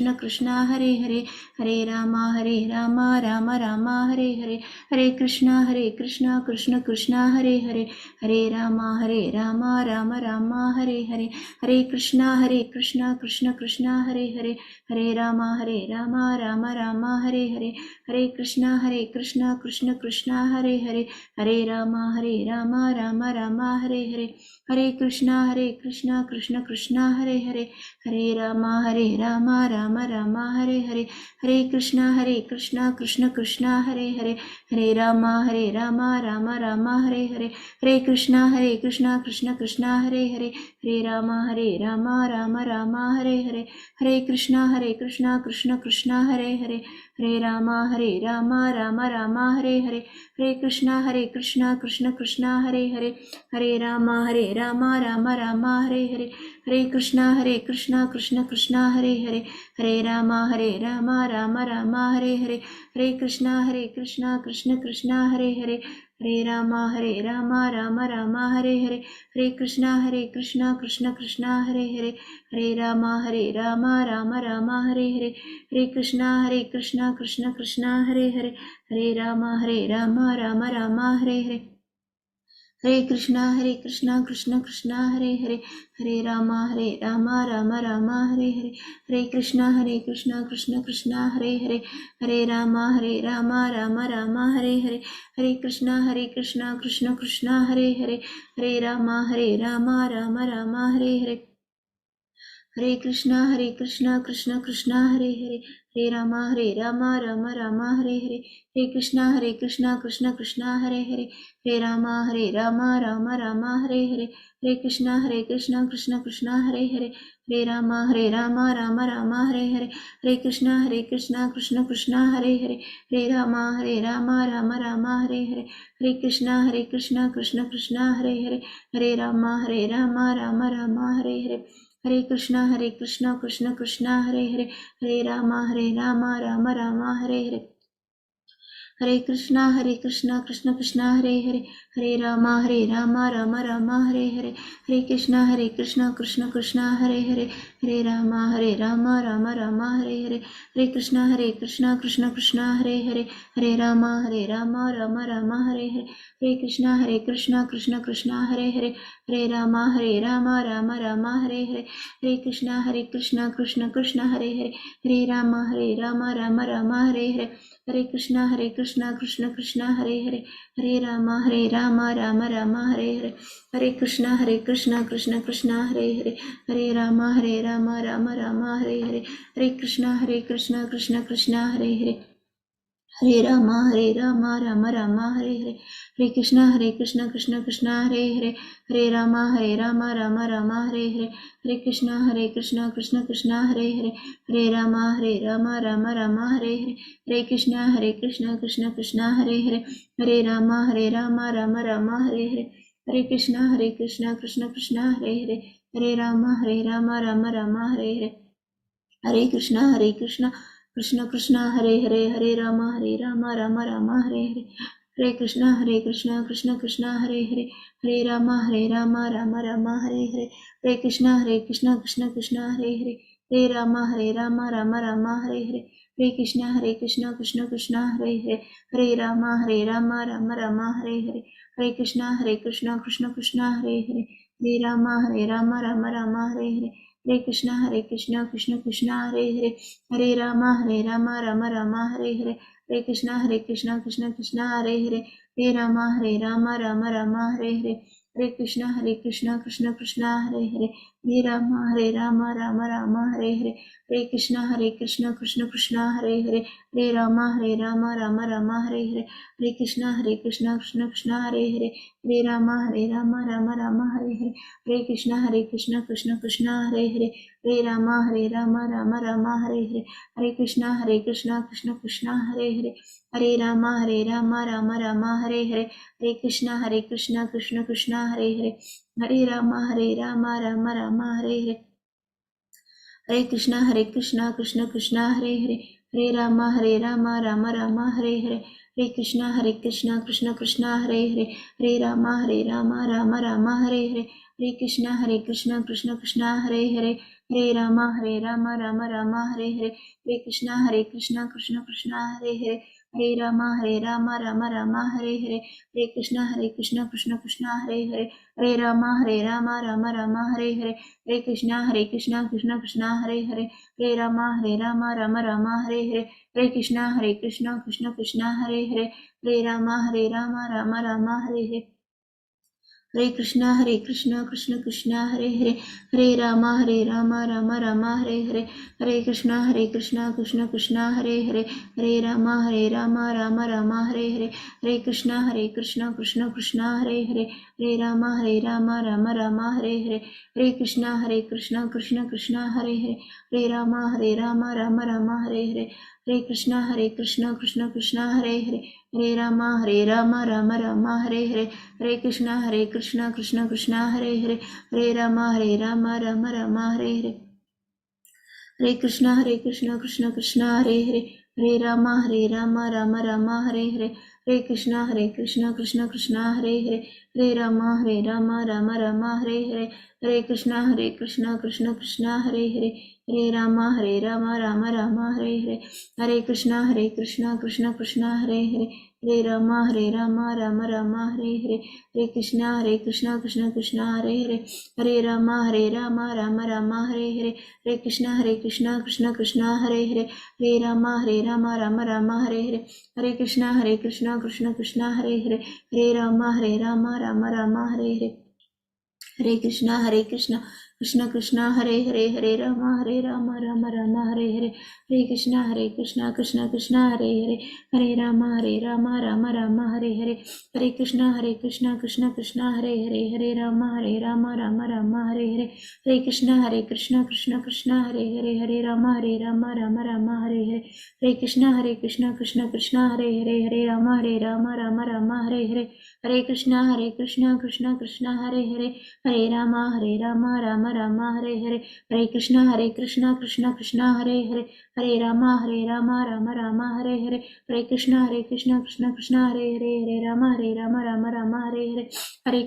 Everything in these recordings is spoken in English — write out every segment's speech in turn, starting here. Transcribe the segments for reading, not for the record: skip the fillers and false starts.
Krishna Hare Hare Hare Rama Rama Rama Hare Hare Hare Krishna Krishna Krishna Hare Hare Hare Rama Rama Rama Hare Hare Hare Krishna Krishna Krishna Hare Hare Hare Rama Rama Rama Hare Hare Hare Krishna Krishna Krishna Hare Hare Hare Rama Rama Rama Hare Hare Hare Krishna Krishna Krishna Hare Hare Hare Rama Rama Rama Hare Hare Hare Krishna Krishna Krishna Hare Hare Hare Rama Rama Rama Hare Hare Hare Krishna Krishna Krishna Hare Hare Hare Rama Rama Rama Hare Hare Hare Krishna Krishna Krishna Hare Hare Hare Rama Rama Rama Hare Hare Hare Krishna Krishna Krishna Hare Hare Hare Rama Rama Rama Hare Hare Hare Krishna Krishna Krishna Hare Hare Hare Rama Rama Rama Hare Hare Hare Krishna Krishna Krishna Hare Hare Hare Rama Rama Rama Hare Hare Hare Krishna Krishna Krishna Hare Hare Hare Rama Rama Rama Hare Hare Hare Krishna Krishna Krishna Hare Hare Hare Rama Rama Rama Hare Hare Hare Krishna Krishna Krishna Hare Hare Hare Rama Rama Rama Hare Hare Hare Krishna Krishna Krishna Hare Hare Hare Rama Rama Rama Hare Hare Hare Krishna Krishna Krishna Hare Hare Hare Rama Rama Rama Hare Hare Hare Krishna Krishna Krishna Hare Hare Hare Rama Rama Rama Hare Hare Hare Krishna Krishna Krishna Hare Hare Hare Rama Rama Rama Hare Hare Hare Krishna Krishna Krishna Hare Hare Hare Rama Rama Rama Hare Hare Hare Krishna Krishna Krishna Hare Hare Hare Rama Rama Rama Hare Hare Hare Krishna Krishna Krishna Hare Hare Hare Rama Rama Rama Hare Hare Hare Krishna Krishna Krishna Hare Hare Hare Rama Rama Rama Hare Hare Hare Krishna Krishna Krishna Hare Hare Hare Rama Rama Rama Hare Hare Hare Krishna Krishna Krishna Hare Hare Hare Rama Rama Rama Hare Hare Hare Krishna Krishna Krishna Hare Hare Hare Rama Rama Rama Hare Hare Hare Krishna Krishna Krishna Hare Hare Hare Rama Rama Rama Hare Hare Hare Krishna Krishna Krishna Hare Hare Hare Rama Rama Rama Hare Hare Hare Krishna Krishna Krishna Hare Hare Hare Rama Rama Rama Hare Hare Hare Krishna Krishna Krishna Hare Hare Hare Rama Rama Rama Hare Hare Hare Krishna Krishna Krishna Hare Hare Hare Rama Rama Rama Hare Hare Hare Krishna Krishna Krishna Hare Hare Hare Rama Rama Rama Hare Hare Hare Krishna Krishna Krishna Hare Hare Hare Rama Rama Rama Hare Hare Hare Krishna Krishna Krishna Hare Hare Hare Rama Rama Rama Hare Hare Hare Krishna Krishna Krishna Hare Hare Hare Rama Rama Rama Hare Hare Hare Krishna Krishna Krishna Hare Hare Hare Rama Rama Rama Hare Hare Hare Krishna Krishna Krishna Hare Hare Hare Rama Rama Rama Hare Hare Hare Krishna Krishna Krishna Hare Hare Hare Rama Rama Rama Hare Hare Hare Krishna Krishna Krishna Hare Hare Hare Rama Rama Rama Hare Hare Hare Krishna Krishna Krishna Hare Hare Hare Rama Rama Hare Hare Hare Krishna Krishna Krishna Hare Hare Hare Rama Rama Rama Hare Hare Hare Krishna Krishna Krishna Hare Hare Hare Rama Rama Rama Hare Hare Hare Krishna Krishna Krishna Hare Hare Hare Rama Rama Rama Hare Hare Hare Krishna Krishna Krishna Hare Hare Hare Rama Rama Rama Hare Hare Hare Krishna Krishna Krishna Hare Hare Hare Rama Rama Rama Hare Hare Hare Krishna Krishna Krishna Hare Hare Hare Rama Rama Rama Hare Hare Hare Krishna Krishna Krishna Hare Hare Hare Rama Rama Rama Hare Hare Hare Krishna Krishna Krishna Hare Hare Hare Rama Rama Rama Hare Hare Hare Krishna Krishna Krishna Hare Hare Hare Rama Rama Rama Hare Hare Hare Krishna Krishna Krishna Hare Hare Hare Rama Rama Rama Hare Hare Hare Krishna Krishna Krishna Hare Hare Hare Rama Rama Rama Hare Hare, Hare Krishna Krishna Krishna Hare Hare, Hare Rama Rama Rama Hare Hare, Hare Krishna Krishna Krishna Hare Hare, Hare Rama Rama Rama Hare Hare, Hare Krishna Krishna Krishna Hare Hare, Hare Rama Rama Rama Hare Hare, Hare Krishna Krishna Krishna Hare Hare, Hare Rama Rama Hare Hare. Hare Krishna Krishna Krishna Hare Hare, Hare Rama Rama Rama Hare Hare, Hare Krishna Krishna Krishna Hare Hare, Hare Rama Rama Rama Hare Hare, Hare Krishna Krishna Krishna Hare Hare, Hare Rama Rama Rama Hare Hare, Hare Krishna Krishna Krishna Hare Hare, Hare Rama Rama Rama Hare Hare, Hare Krishna Krishna Krishna Hare Hare, Hare Rama Rama Rama Hare Hare, Hare Krishna Krishna Hare Hare, Hare Rama Rama Hare Hare, Hare Krishna Krishna Krishna Hare Hare, Hare Rama Rama Rama Hare Hare, Hare Krishna Krishna Krishna Hare Hare, Hare Rama Rama Rama Hare Hare, Hare Krishna Krishna Krishna Hare Hare, Hare Rama Rama Hare Hare, Hare Krishna Krishna Krishna Hare Hare, Hare Rama Rama Hare Hare, Hare Krishna Krishna Krishna Hare Hare, Hare Rama Rama Hare Hare, Hare Krishna Krishna Krishna Hare Hare, Hare Rama Rama Hare Hare, Hare Krishna Krishna Hare Hare, Hare Rama Rama Hare Hare, Hare Krishna Krishna Hare Hare, Hare Rama Rama Hare Hare, Hare Krishna Krishna Hare Hare, Hare Rama Rama Hare Hare, Hare Krishna Krishna Hare Hare, Hare Rama Rama Hare Hare, Hare Krishna Krishna Hare Hare, Hare Rama Rama Hare Hare, Hare Krishna Krishna Hare Hare, Hare Rama Rama Hare Hare, Hare Krishna Krishna Hare Hare, Hare Rama Rama Hare Hare, Hare Krishna Krishna Hare Hare, Hare Rama Rama Hare Hare, Hare Krishna Krishna Hare Hare, Hare Rama Rama Hare Hare, Hare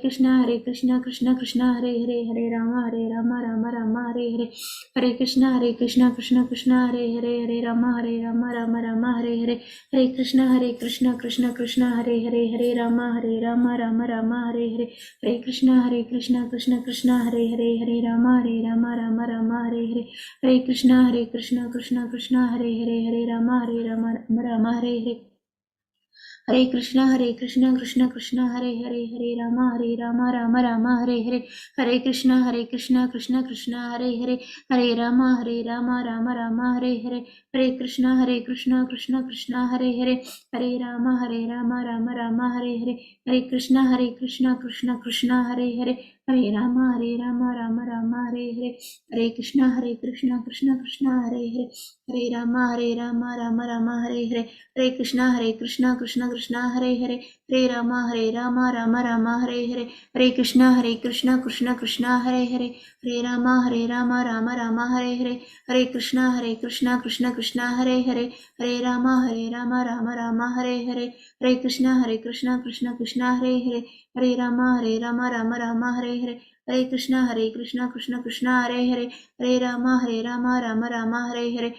Krishna Krishna Hare Hare, Hare Rama Rama Hare Hare, Hare Krishna Krishna Hare Hare, Hare Rama Hare Hare, Hare Krishna Krishna Hare Hare, Hare Rama Rama Hare Hare, Hare Krishna Krishna Hare Hare, Hare Rama Hare Hare, Hare Krishna Krishna Hare Hare, Hare Rama Hare Hare, Hare Krishna Krishna Hare Hare, Hare Rama Rama Hare Hare, Hare Krishna Krishna Hare Hare, Hare Rama Rama Hare Hare, Hare Krishna Krishna Hare Hare, Hare Rama Hare Hare, Hare Krishna Krishna Hare Hare, Hare Rama Hare Hare, Hare Krishna Krishna Hare Hare, Hare Rama Hare Hare, Hare Krishna Krishna Hare Hare, Hare Rama Hare Hare, Hare Krishna Krishna Hare Hare, Hare Rama Hare Hare, Hare Krishna Krishna Hare Hare, Hare Rama Hare Hare, Hare Krishna Krishna Hare Hare, Hare Rama Hare Hare, Hare Krishna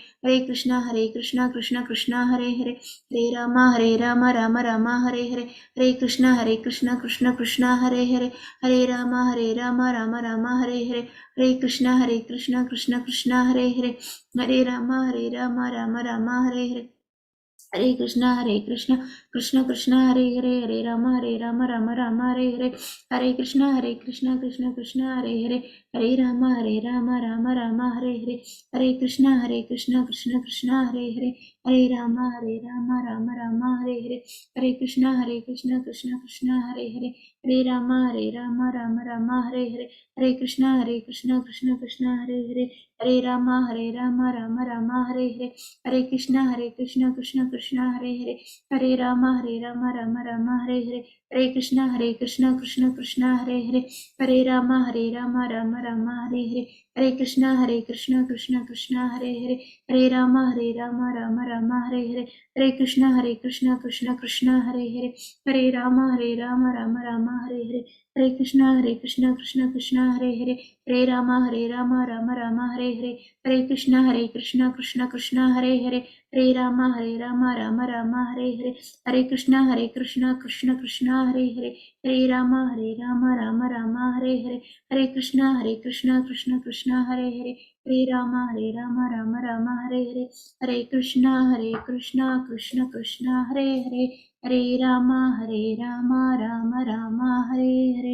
Krishna Hare Hare, Hare Rama Hare Hare, Hare Krishna Krishna Hare Hare, Hare Rama Hare Hare, Hare Krishna Krishna Hare Hare, Hare Rama Hare Hare, Hare Krishna Krishna Hare Hare, Hare Rama Hare Hare, Hare Krishna Krishna Hare Hare, Hare Rama Hare Hare, Hare Krishna Krishna Hare Hare, Hare Rama Hare Hare, Hare Krishna Krishna Hare Hare, Hare Rama Hare Hare, Hare Krishna Krishna Hare Hare, Hare Rama Hare Hare, Hare Krishna Krishna Hare Hare, Hare Rama Hare Hare, Hare Krishna Krishna Hare Hare, Hare Rama Hare Hare, Hare Krishna Krishna Hare Hare, Hare Rama Rama Hare Hare, Hare Krishna Krishna Hare Hare, Hare Rama Rama Hare Hare, Hare Krishna Krishna Hare Hare, Hare Rama Rama Hare Hare, Hare Krishna, Krishna Krishna, Hare Hare, Hare Rama, Rama Rama, Hare Hare, Hare Krishna, Krishna Krishna, Hare Hare, Hare Rama, Rama Rama, Hare Hare, Hare Krishna, Krishna Krishna, Hare Hare, Hare Rama, Rama Rama, Hare Hare, Hare Krishna, Krishna Krishna, Hare Hare, Hare Rama, Rama Rama, Hare Hare, Hare Krishna, Krishna Krishna, Hare Hare, Hare Rama, Rama Rama, Hare Hare.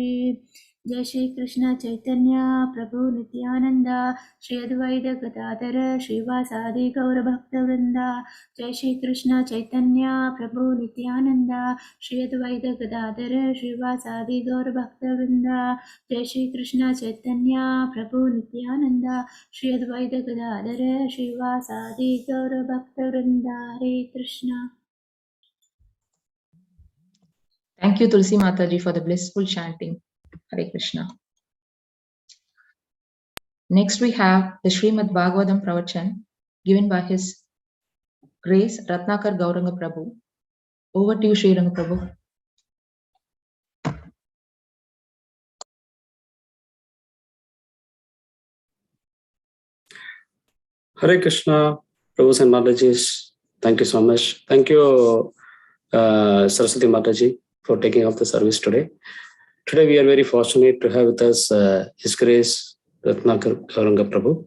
Jai Shri Krishna Chaitanya Prabhu Nityananda Shri Advaita Gadadhara Srivasadi Gaura Bhakta Vrinda. Jai Shri Krishna Chaitanya Prabhu Nityananda Shri Advaita Gadadhara Srivasadi Gaura Bhakta Vrinda. Jai Shri Krishna Chaitanya Prabhu Nityananda Shri Advaita Gadadhara Srivasadi Gaura Bhakta Vrinda. Hare Krishna. Thank you, Tulsi Mataji, for the blissful chanting. Hare Krishna. Next, we have the Shrimad Bhagavatam Pravachan given by His Grace Ratnakar Gauranga Prabhu. Over to you, Sri Ranga Prabhu. Hare Krishna, Prabhus and Matajis. Thank you so much. Thank you, Saraswati Mataji, for taking up the service today. Today, we are very fortunate to have with us His Grace Ratnakar Gauranga Prabhu.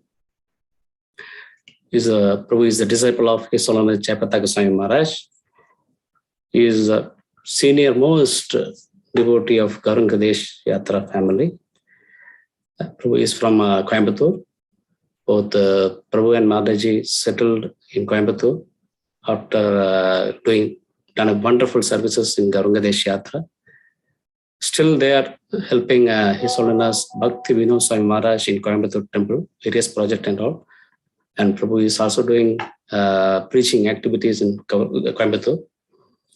Prabhu is the disciple of His Holiness Jayapataka Goswami Maharaj. He is a senior most devotee of Gauranga Yatra family. Prabhu is from Coimbatore. Both Prabhu and Mataji settled in Coimbatore after done a wonderful services in Gauranga Yatra. Still, they are helping His Holiness Bhakti Vinod Swami Maharaj in Coimbatore Temple, various projects and all. And Prabhu is also doing preaching activities in Coimbatore.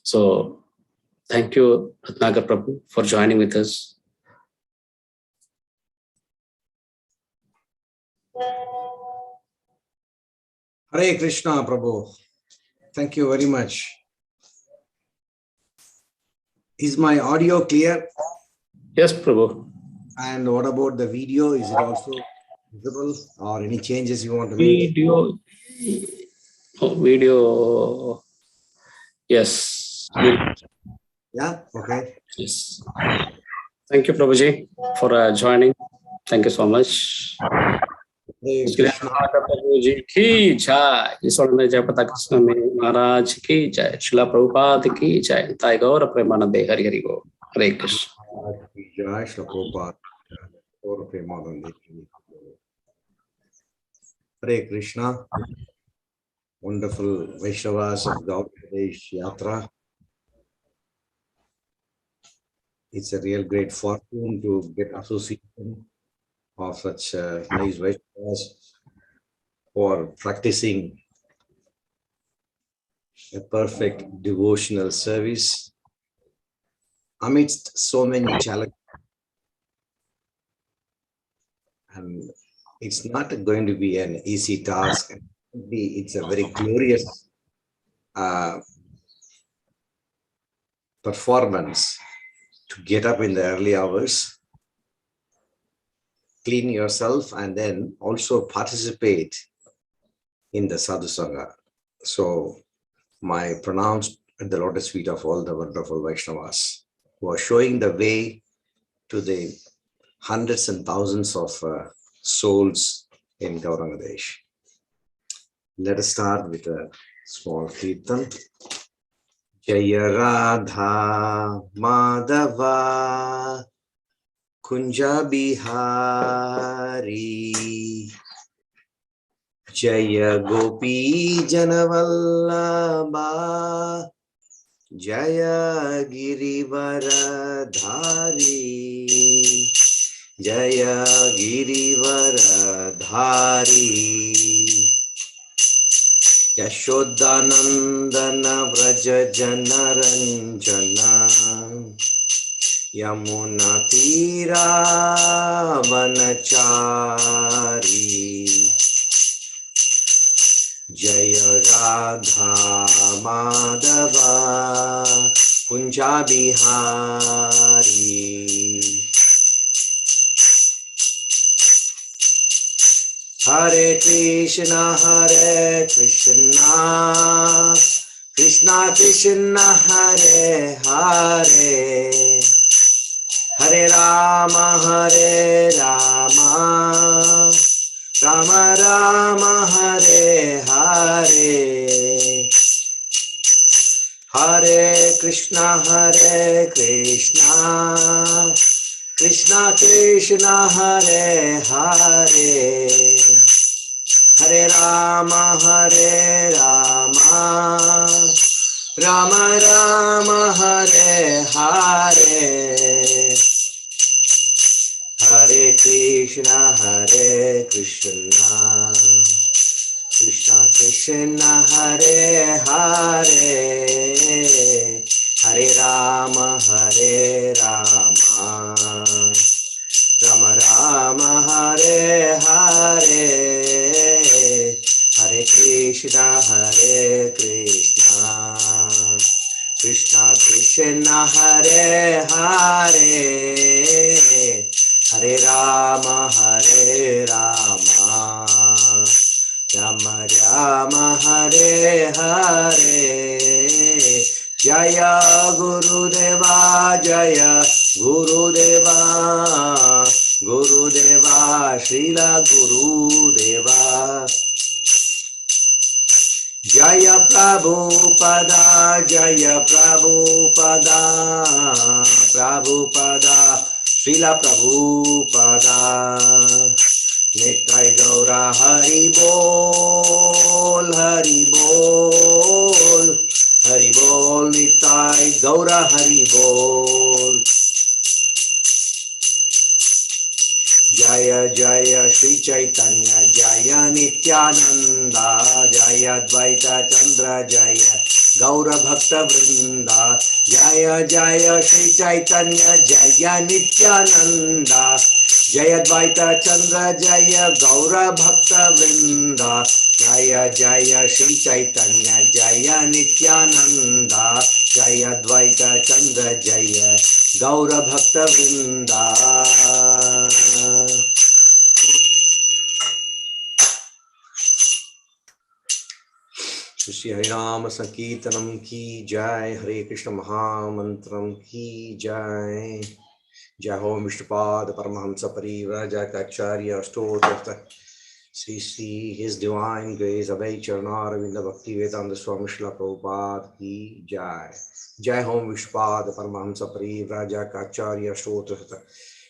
So, thank you, Ratnakar Prabhu, for joining with us. Hare Krishna, Prabhu. Thank you very much. Is my audio clear? Yes, Prabhu. And what about the video? Is it also visible or any changes you want to make? Video. Yes. Yeah, okay. Yes. Thank you, Prabhuji, for joining. Thank you so much. Hare Krishna. Prabhuji ki jai. His Holiness Jayapataka Goswami Maharaj ki jai. Srila Prabhupada ki jai. Thai Gaura Premanande Hari Hari Go. Hare Krishna. Jai Srila Prabhupada. Hare Krishna. Wonderful Vaishnavas of Gauranga Yatra. It's a real great fortune to get association of such nice Vaishnavas for practicing a perfect devotional service amidst so many challenges. And it's not going to be an easy task. It's a very glorious performance to get up in the early hours, clean yourself, and then also participate in the Sadhu Sanga. So my pronouns at the lotus feet of all the wonderful Vaishnavas who are showing the way to the hundreds and thousands of souls in Gauranga Desh. Let us start with a small kirtan. Jaya Radha Madhava Kunja Bihari Jaya Gopi Janavallabha Jaya Girivaradhari Jaya Girivaradhari Yashodanandana Vraja Janaranjana Yamuna Tira Vanachari Jaya Radha Madhava Kunja Bihari Hare Krishna, Krishna Krishna Hare Hare, Hare Rama Rama Rama Hare Hare, Hare Krishna Krishna Krishna Hare Hare, Hare Rama Rama Rama Hare Hare, Hare Krishna Krishna Krishna Hare Hare, Hare Rama Rama Rama Hare Hare, Hare Krishna Krishna Krishna Hare Hare, Hare Rama Rama Rama Hare Hare. Jaya Gurudeva, Jaya Gurudeva, Gurudeva, Srila Gurudeva. Jaya Prabhupada, Jaya Prabhupada, Prabhupada, Srila Prabhupada. Nitai Gaura Hari Bol, Hari Bol, Hari Bol, Nitai Gaura Hari Bol. Jaya Jaya Shri Chaitanya, Jaya Nityananda, Jaya Dvaita Chandra, Jaya Gaura Bhakta Vrinda. Jaya Jaya Shri Chaitanya, Jaya Nityananda, Jaya Dvaita Chandra, Jaya Gaura Bhakta Vrinda. Jaya Jaya Shri Chaitanya, Jaya Nityananda, Jaya Dvaita Chandra, Jaya Gaura Bhakta Vrinda. Shri Harinama Sankirtanam ki jai, Hare Krishna Mahamantram ki jai. Jai Ho Vishnupad Paramahamsa Parivrajakacharya Stotratha Sri His Divine Grace Abhay Charnaravinda Bhakti Vedanta Swami Srila Prabhupada ki jai. Jai Ho Vishnupad Paramahamsa Parivrajakacharya Stotratha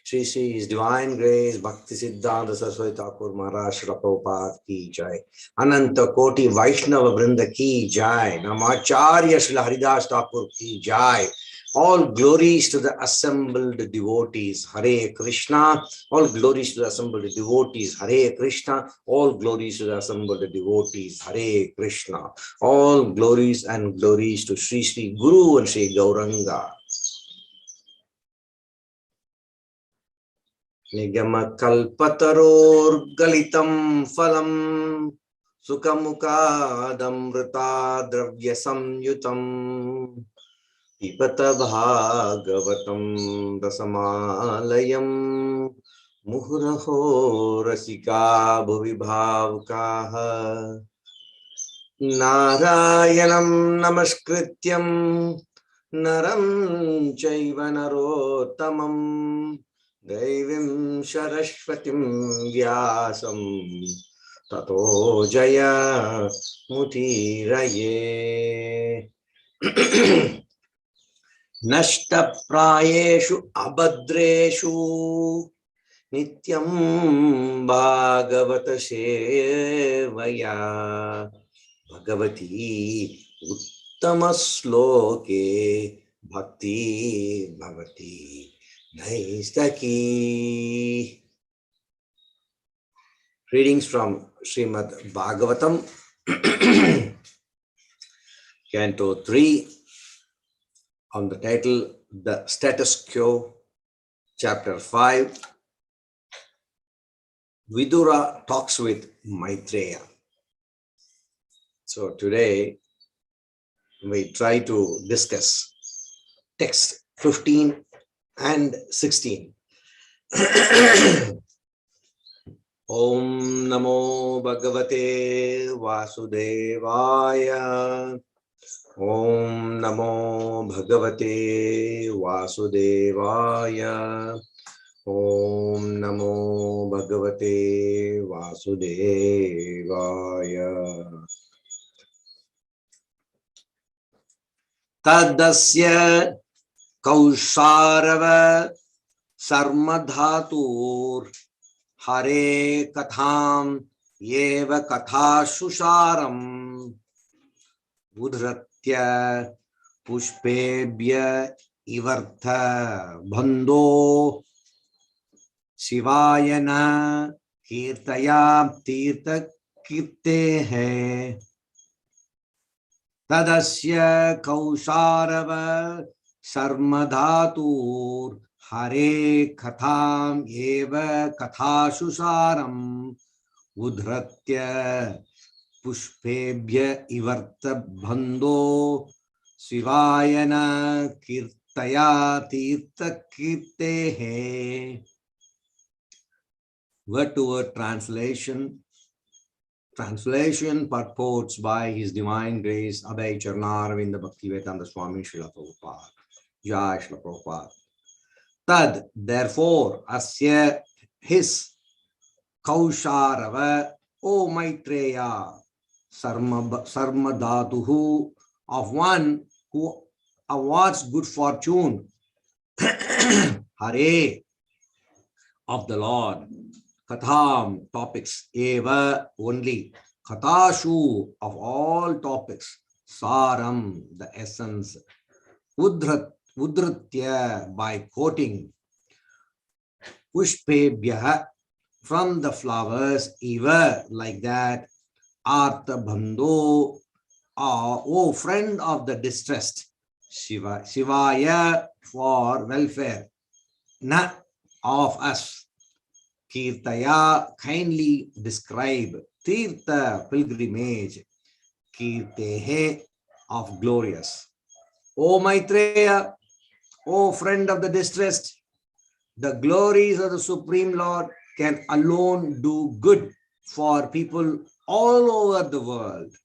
Sri His Divine Grace Bhakti Siddhanta Saraswati Thakur Maharaj Srila Prabhupada ki jai. Ananta Koti Vaishnava Vrinda ki jai. Namacharya Srila Haridas Thakur ki jai. All glories to the assembled devotees, Hare Krishna. All glories to the assembled devotees, Hare Krishna. All glories to the assembled devotees, Hare Krishna. All glories and glories to Sri Sri Guru and Sri Gauranga. Nigama kalpataror galitam phalam sukamukadamrita dravya samyutam. Pipata Bhagavatam Rasamalayam Muhuraho Rasika Bhuvi Bhavkaha Narayanam Namaskrityam Naram Chaiva Narottamam Devim Saraswatim Vyasam Tato Jaya Mutiraye. Nashta prayeshu abhadreshu nityam bhagavata sevaya bhagavati uttama sloke bhakti bhavati naistaki. Readings from Shrimad Bhagavatam, Canto 3, on the title The Status Quo, Chapter 5. Vidura talks with Maitreya. So today we try to discuss text 15 and 16. Om Namo Bhagavate Vasudevaya. Om Namo Bhagavate Vasudevaya. Om Namo Bhagavate Vasudevaya. Tadasya Kausharava Sarmadhatur Hare Katham Yeva Kathashusaram Udhratya Pushpebhya Ivartha Bhando Shivayana Kirtaya Tirtha Kirte Hai Tadasya Kausharava Sarmadhatur Hare Katham Eva Kathashusaram Udhratya Pushpebhya Ivarta Bhando Shivayana Kirtaya Tirtha Kirtehe. Word to word translation. Translation purports by His Divine Grace Abhay Charnaravinda Bhaktivedanta Swami Srila Prabhupada. Jai Srila Prabhupada. Tad, therefore, asya, his, Kausharava, O Maitreya, Sarmadhatuhu, of one who awards good fortune, Hare, of the Lord, Katham, topics, Eva, only, Kathashu, of all topics, Saram, the essence, Udhratya, by quoting, Pushpebhya, from the flowers, Eva, like that, Artha Bhando, O friend of the distressed, Shivaya, for welfare, Na, of us, Kirtaya, kindly describe, Tirtha, pilgrimage, Kirtehe, of glorious. O Maitreya, O friend of the distressed, the glories of the Supreme Lord can alone do good for people all over the world.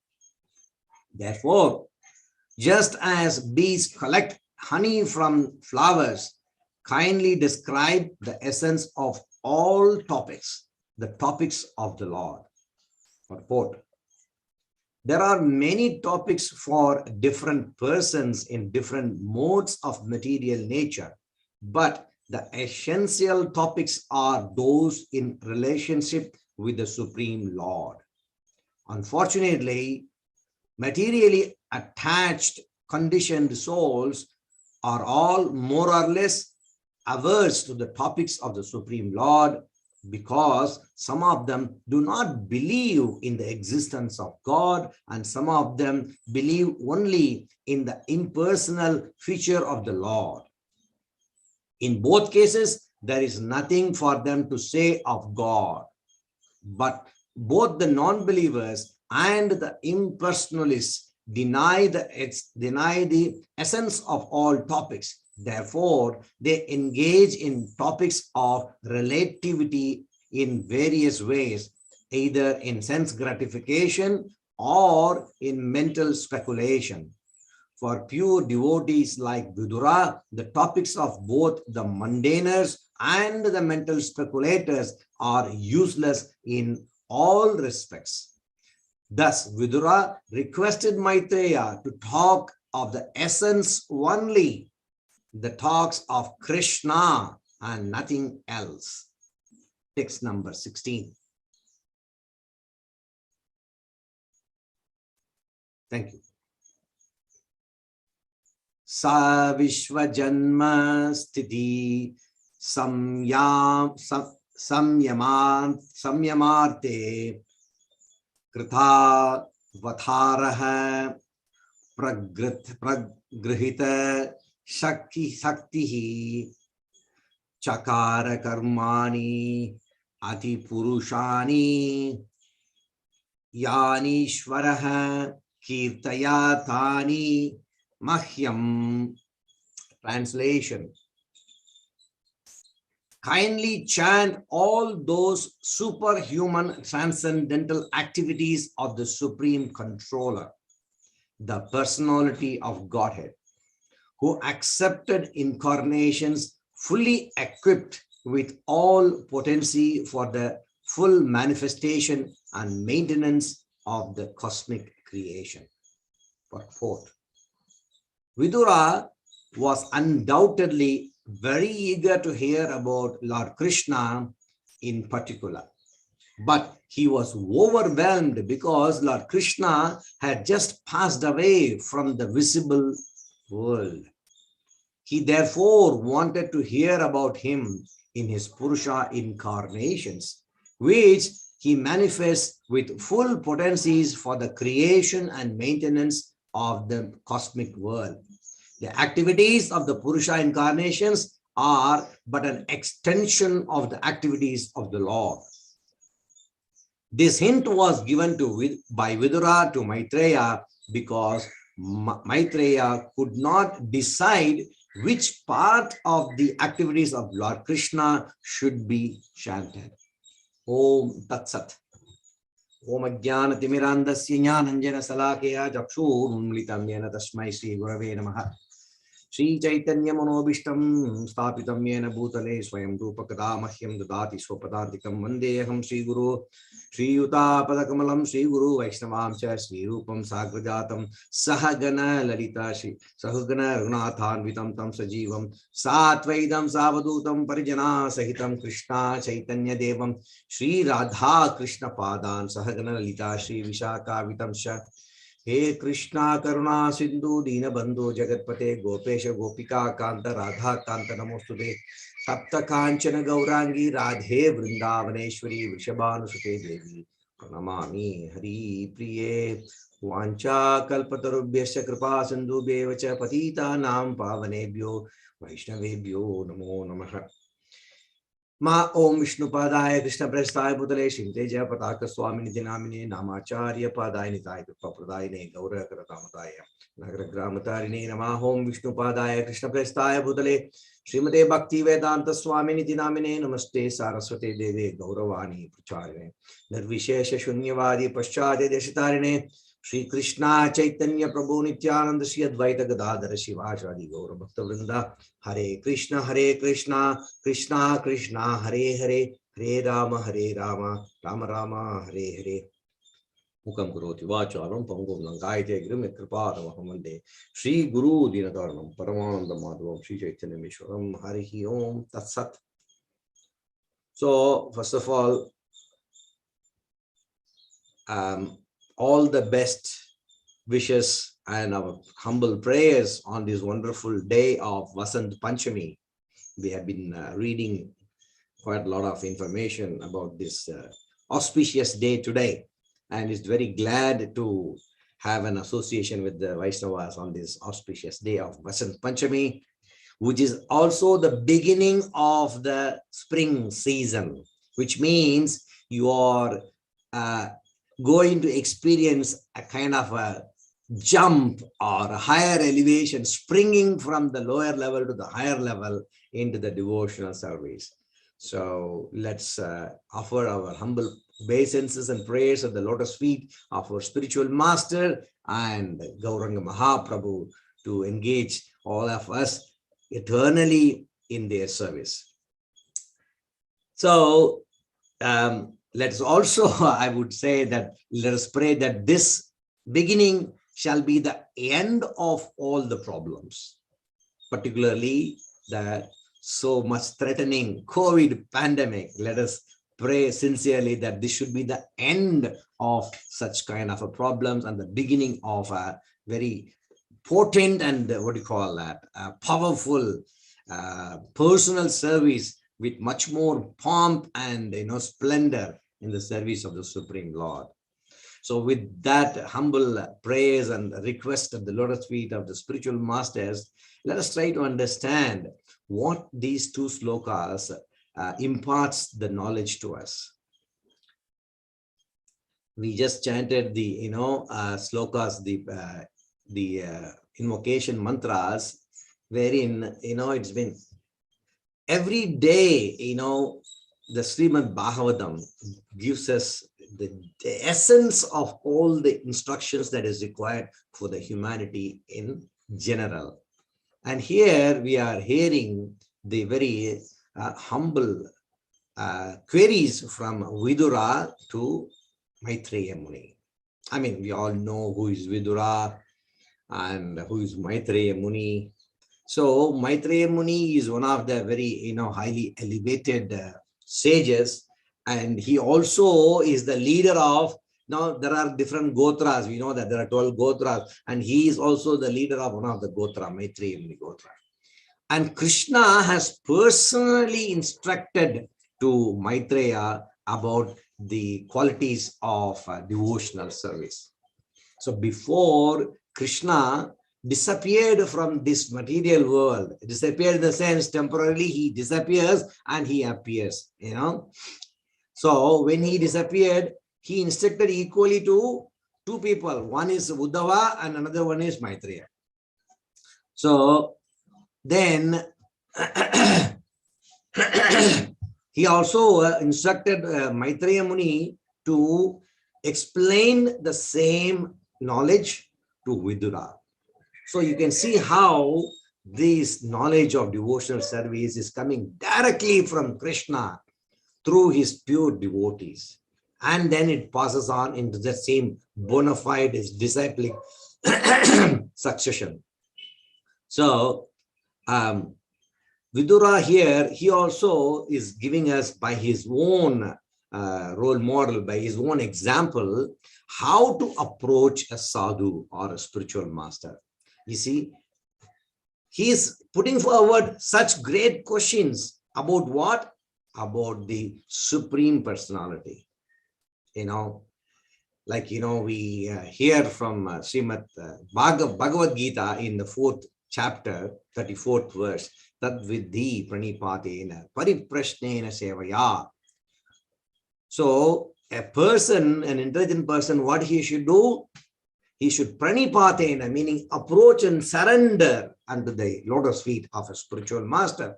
Therefore, just as bees collect honey from flowers, kindly describe the essence of all topics, the topics of the Lord. Purport. There are many topics for different persons in different modes of material nature, but the essential topics are those in relationship with the Supreme Lord. Unfortunately, materially attached, conditioned souls are all more or less averse to the topics of the Supreme Lord because some of them do not believe in the existence of God and some of them believe only in the impersonal feature of the Lord. In both cases, there is nothing for them to say of God. But both the non-believers and the impersonalists deny the essence of all topics. Therefore, they engage in topics of relativity in various ways, either in sense gratification or in mental speculation. For pure devotees like Vidura, the topics of both the mundaners and the mental speculators are useless in all respects. Thus, Vidura requested Maitreya to talk of the essence only, the talks of Krishna and nothing else. Text number 16. Thank you. Sa Vishwajanma Sthiti Samyamarte Kritha Vatharaha Pragrihita Shaktihi Chakara Karmani Ati Purushani Yanishvaraha Kirtayatani Mahyam. Translation. kindly chant all those superhuman transcendental activities of the Supreme Controller, the personality of Godhead, who accepted incarnations fully equipped with all potency for the full manifestation and maintenance of the cosmic creation. Fourth, Vidura was undoubtedly very eager to hear about Lord Krishna in particular, but he was overwhelmed because Lord Krishna had just passed away from the visible world. He therefore wanted to hear about him in his Purusha incarnations, which he manifests with full potencies for the creation and maintenance of the cosmic world. The activities of the Purusha incarnations are but an extension of the activities of the Lord. This hint was given by Vidura to Maitreya because Maitreya could not decide which part of the activities of Lord Krishna should be chanted. Om Tat Sat. Om Ajnana Timirandasya Jnananjana Salakaya Chakshurunmilitam Yena Tasmai Sri Gurave Namaha. Sri Chaitanya Manobishtam Stapitam Yena Bhutale Swayam Rupakada Mahyam Dadati Swapadartikam Vandeham Sri Guru Sri Yuta Padakamalam Sri Guru Vaishnavam Cha Sri Rupam Sagrajatam Sahagana Lalita Shri Sahagana Runathan Vitam Tam Sajivam Satvaidam Savadutam Parijana Sahitam Krishna Chaitanya Devam Sri Radha Krishna Padan Sahagana Lalita Shri Vishaka Vitam Sha He Krishna Karuna Sindhu Dina Bandhu Jagatpate Gopesha Gopika Kanta Radha Kanta Namostude Sapta Kanchana Gaurangi Radhe Vrindavaneshwari Vrishabhanusute Devi Pranamami Hari Priye Vancha Kalpatarubhyasya Kripa Sindhu Bevacha Patita Nam Pavanebhyo Vaishnavebhyo Namo Namaha. Ma Om Vishnu Padaya Krishna Prasthaya Bhutale Shinte Jaya Pataka Swamini Dinamine Namacharya Padaya Nitai Papradayane Gauranga Tamataya Nagara Gramatarine Nama Om Vishnu Padaya Krishna Prasthaya Bhutale Srimate Bhakti Vedanta Swamini Dinamine Namaste Saraswate Deve Gauravani Pracharine Nirvishesha Shunyavadi Paschade Deshitarine Shri Krishna Chaitanya Prabhu Nityananda Shri Advaita Gadadhara Shivashadi Gaura Bhakta Vrinda Hare Krishna Krishna Krishna Hare Hare Hare Rama Rama Rama Hare Hare Mukam Karoti Vacharam Pangum Langayate Grimit Kripadamaham Vande Shri Guru Dinadaranam Paramananda Madhavam Shri Chaitanya Mishwaram Harihi Om Tat Sat. So first of all the best wishes and our humble prayers on this wonderful day of Vasant Panchami. We have been reading quite a lot of information about this auspicious day today, and it's very glad to have an association with the Vaishnavas on this auspicious day of Vasant Panchami, which is also the beginning of the spring season, which means you are going to experience a kind of a jump or a higher elevation, springing from the lower level to the higher level into the devotional service. So let's offer our humble obeisances and prayers at the lotus feet of our spiritual master and Gauranga Mahaprabhu to engage all of us eternally in their service. So let's also, I would say that let us pray that this beginning shall be the end of all the problems, particularly the so much threatening COVID pandemic. Let us pray sincerely that this should be the end of such kind of a problems and the beginning of a very potent and powerful personal service with much more pomp and splendor in the service of the Supreme Lord. So with that humble praise and request at the lotus feet of the spiritual masters, let us try to understand what these two slokas imparts the knowledge to us. We just chanted the slokas, the invocation mantras, wherein it's been every day, the Shrimad Bhagavatam gives us the essence of all the instructions that is required for the humanity in general. And here we are hearing the very humble queries from Vidura to Maitreya Muni. I mean, we all know who is Vidura and who is Maitreya Muni. So Maitreya Muni is one of the very, highly elevated sages, and he also is the leader of, now there are different gotras. We know that there are 12 gotras, and he is also the leader of one of the gotra, Maitreya Muni gotra. And Krishna has personally instructed to Maitreya about the qualities of devotional service. So before Krishna disappeared from this material world, disappeared in the sense temporarily he disappears and he appears, So when he disappeared, he instructed equally to two people. One is Uddhava and another one is Maitreya. So then he also instructed Maitreya Muni to explain the same knowledge to Vidura. So you can see how this knowledge of devotional service is coming directly from Krishna through his pure devotees. And then it passes on into the same bona fide discipling succession. So Vidura here, he also is giving us by his own role model, by his own example, how to approach a sadhu or a spiritual master. You see, he is putting forward such great questions about what? About the Supreme Personality. We hear from Shrimad Bhagavad Gita in the 4th chapter, 34th verse, Tad Vidhi Pranipatena Pariprashnena Sevaya. So a person, an intelligent person, what he should do? He should pranipatena, meaning approach and surrender unto the lotus feet of a spiritual master.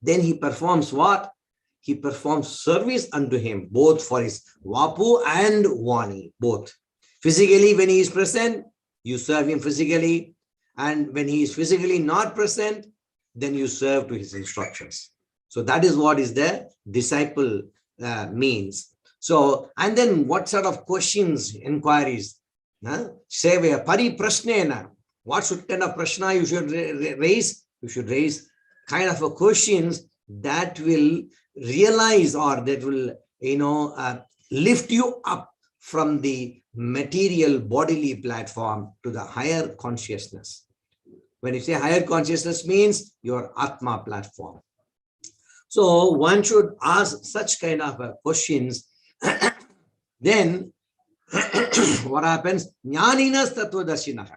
Then he performs what? He performs service unto him, both for his Vapu and Vani, both. Physically, when he is present, you serve him physically. And when he is physically not present, then you serve to his instructions. So that is what is the disciple means. So, and then what sort of questions, inquiries? Sevaya pariprashnena. What kind of prashna you should raise? You should raise kind of a questions that will realize or that will, lift you up from the material bodily platform to the higher consciousness. When you say higher consciousness means your Atma platform. So one should ask such kind of questions. Then what happens? Jnaninas tattvadarshinaha.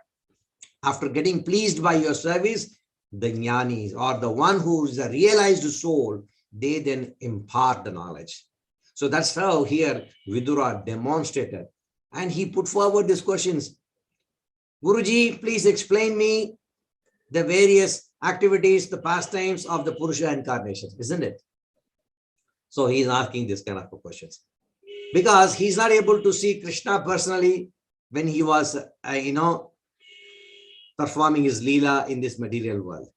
After getting pleased by your service, the jnanis or the one who is a realized soul, they then impart the knowledge. So that's how here Vidura demonstrated. And he put forward these questions. Guruji, please explain me the various activities, the pastimes of the Purusha incarnations, isn't it? So he's asking this kind of questions. Because he's not able to see Krishna personally when he was, performing his Leela in this material world.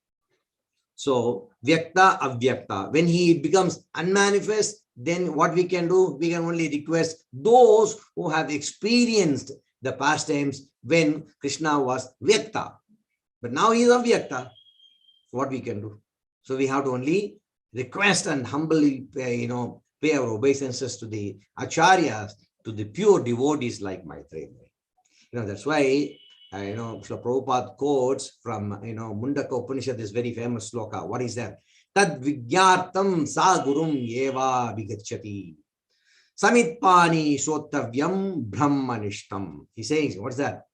So, Vyakta, Avyakta. When he becomes unmanifest, then what we can do? We can only request those who have experienced the pastimes when Krishna was Vyakta. But now he is Avyakta. What we can do? So we have to only request and humbly, pay our obeisances to the acharyas, to the pure devotees like Maitreya. That's why, Prabhupada quotes from, Mundaka Upanishad, this very famous sloka. What is that? Tad vigyartam sa gurum eva vigachyati. Samitpani sotavyam brahmanishtam. He says, what's that?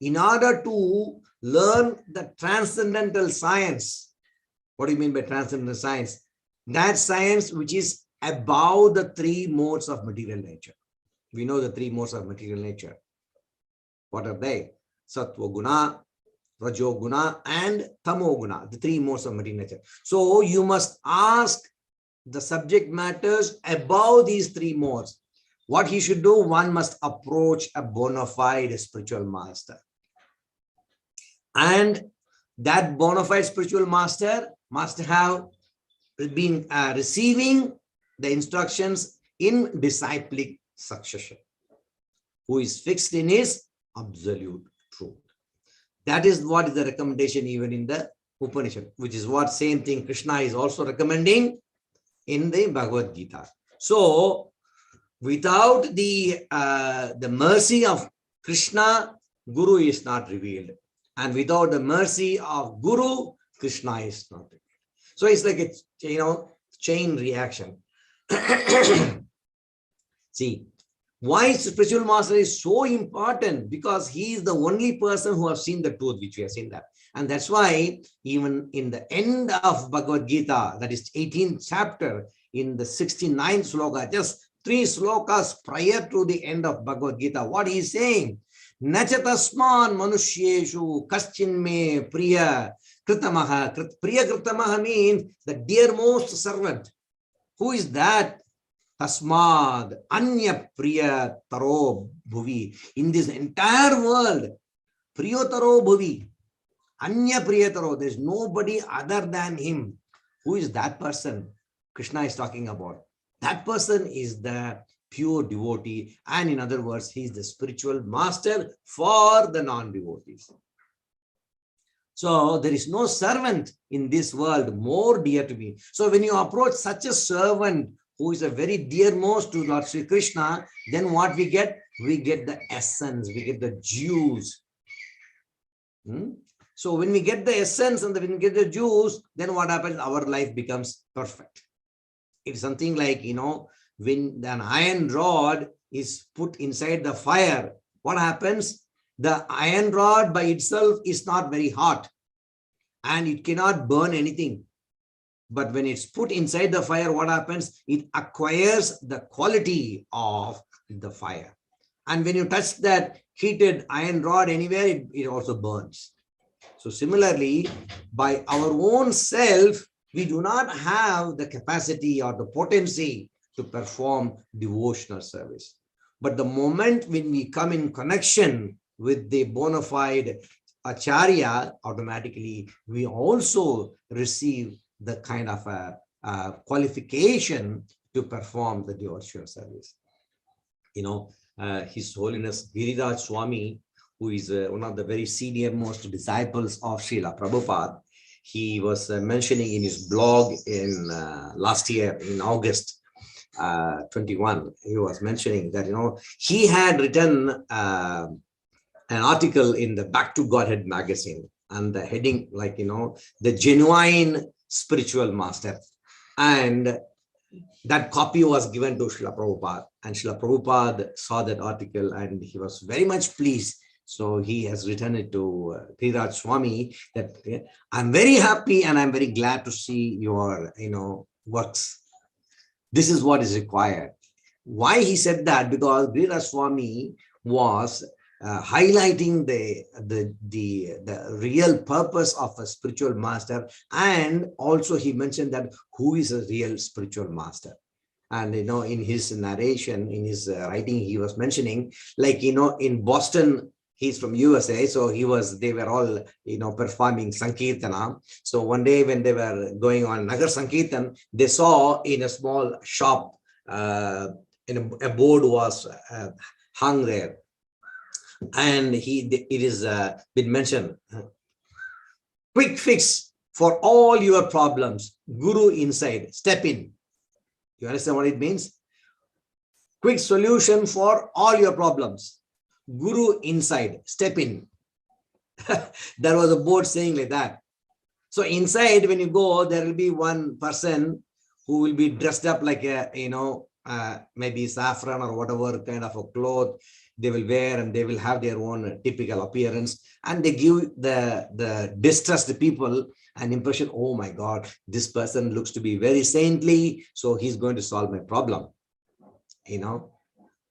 In order to learn the transcendental science, what do you mean by transcendental science? That science which is above the three modes of material nature. We know the three modes of material nature. What are they? Sattva guna, Rajo Guna, and Tamo Guna, the three modes of material nature. So you must ask the subject matters above these three modes. What he should do, one must approach a bona fide spiritual master. And that bona fide spiritual master must have been receiving the instructions in disciplic succession, who is fixed in his absolute truth. That is what is the recommendation even in the Upanishad, which is what same thing Krishna is also recommending in the Bhagavad Gita. So without the mercy of Krishna, Guru is not revealed. And without the mercy of Guru, Krishna is not revealed. So it's like a chain reaction. See, why spiritual master is so important? Because he is the only person who has seen the truth, which we have seen that. And that's why even in the end of Bhagavad Gita, that is 18th chapter, in the 69th sloka, just 3 slokas prior to the end of Bhagavad Gita, what he is saying? Nachatasman manushyeshu kaschin me priya kritamaha. Priya kritamaha means the dearmost servant. Who is that? Tasmad anya priya taro bhuvi. In this entire world, priya taro bhuvi, anya priya taro, there is nobody other than him. Who is that person Krishna is talking about? That person is the pure devotee, and in other words, he is the spiritual master for the non-devotees. So there is no servant in this world more dear to me. So when you approach such a servant who is a very dearmost to Lord Sri Krishna, then what we get? We get the essence, we get the juice. So when we get the essence and when we get the juice, then what happens? Our life becomes perfect. It's something like, when an iron rod is put inside the fire, what happens? The iron rod by itself is not very hot and it cannot burn anything. But when it's put inside the fire, what happens? It acquires the quality of the fire. And when you touch that heated iron rod anywhere, it also burns. So similarly, by our own self, we do not have the capacity or the potency to perform devotional service. But the moment when we come in connection with the bona fide acharya, automatically we also receive the kind of a qualification to perform the devotional service. His Holiness Giridhar Swami, who is one of the very senior most disciples of Srila Prabhupada, he was mentioning in his blog in last year in August 21, he was mentioning that, he had written an article in the Back to Godhead magazine, and the heading, like, the genuine spiritual master. And that copy was given to Srila Prabhupada, and Srila Prabhupada saw that article and he was very much pleased. So he has written it to Giriraj Swami that I'm very happy and I'm very glad to see your, works. This is what is required. Why he said that? Because Giriraj Swami was highlighting the real purpose of a spiritual master, and also he mentioned that who is a real spiritual master. And in his narration, in his writing, he was mentioning, like, in Boston, he's from USA, so they were all performing Sankirtana. So one day when they were going on Nagar Sankirtan, they saw in a small shop a board was hung there. And it is been mentioned, quick fix for all your problems, Guru inside, step in. You understand what it means? Quick solution for all your problems, Guru inside, step in. There was a board saying like that. So inside, when you go, there will be one person who will be dressed up like a, maybe saffron or whatever kind of a cloth they will wear, and they will have their own typical appearance, and they give the distressed people an impression, oh my God, this person looks to be very saintly, so he's going to solve my problem.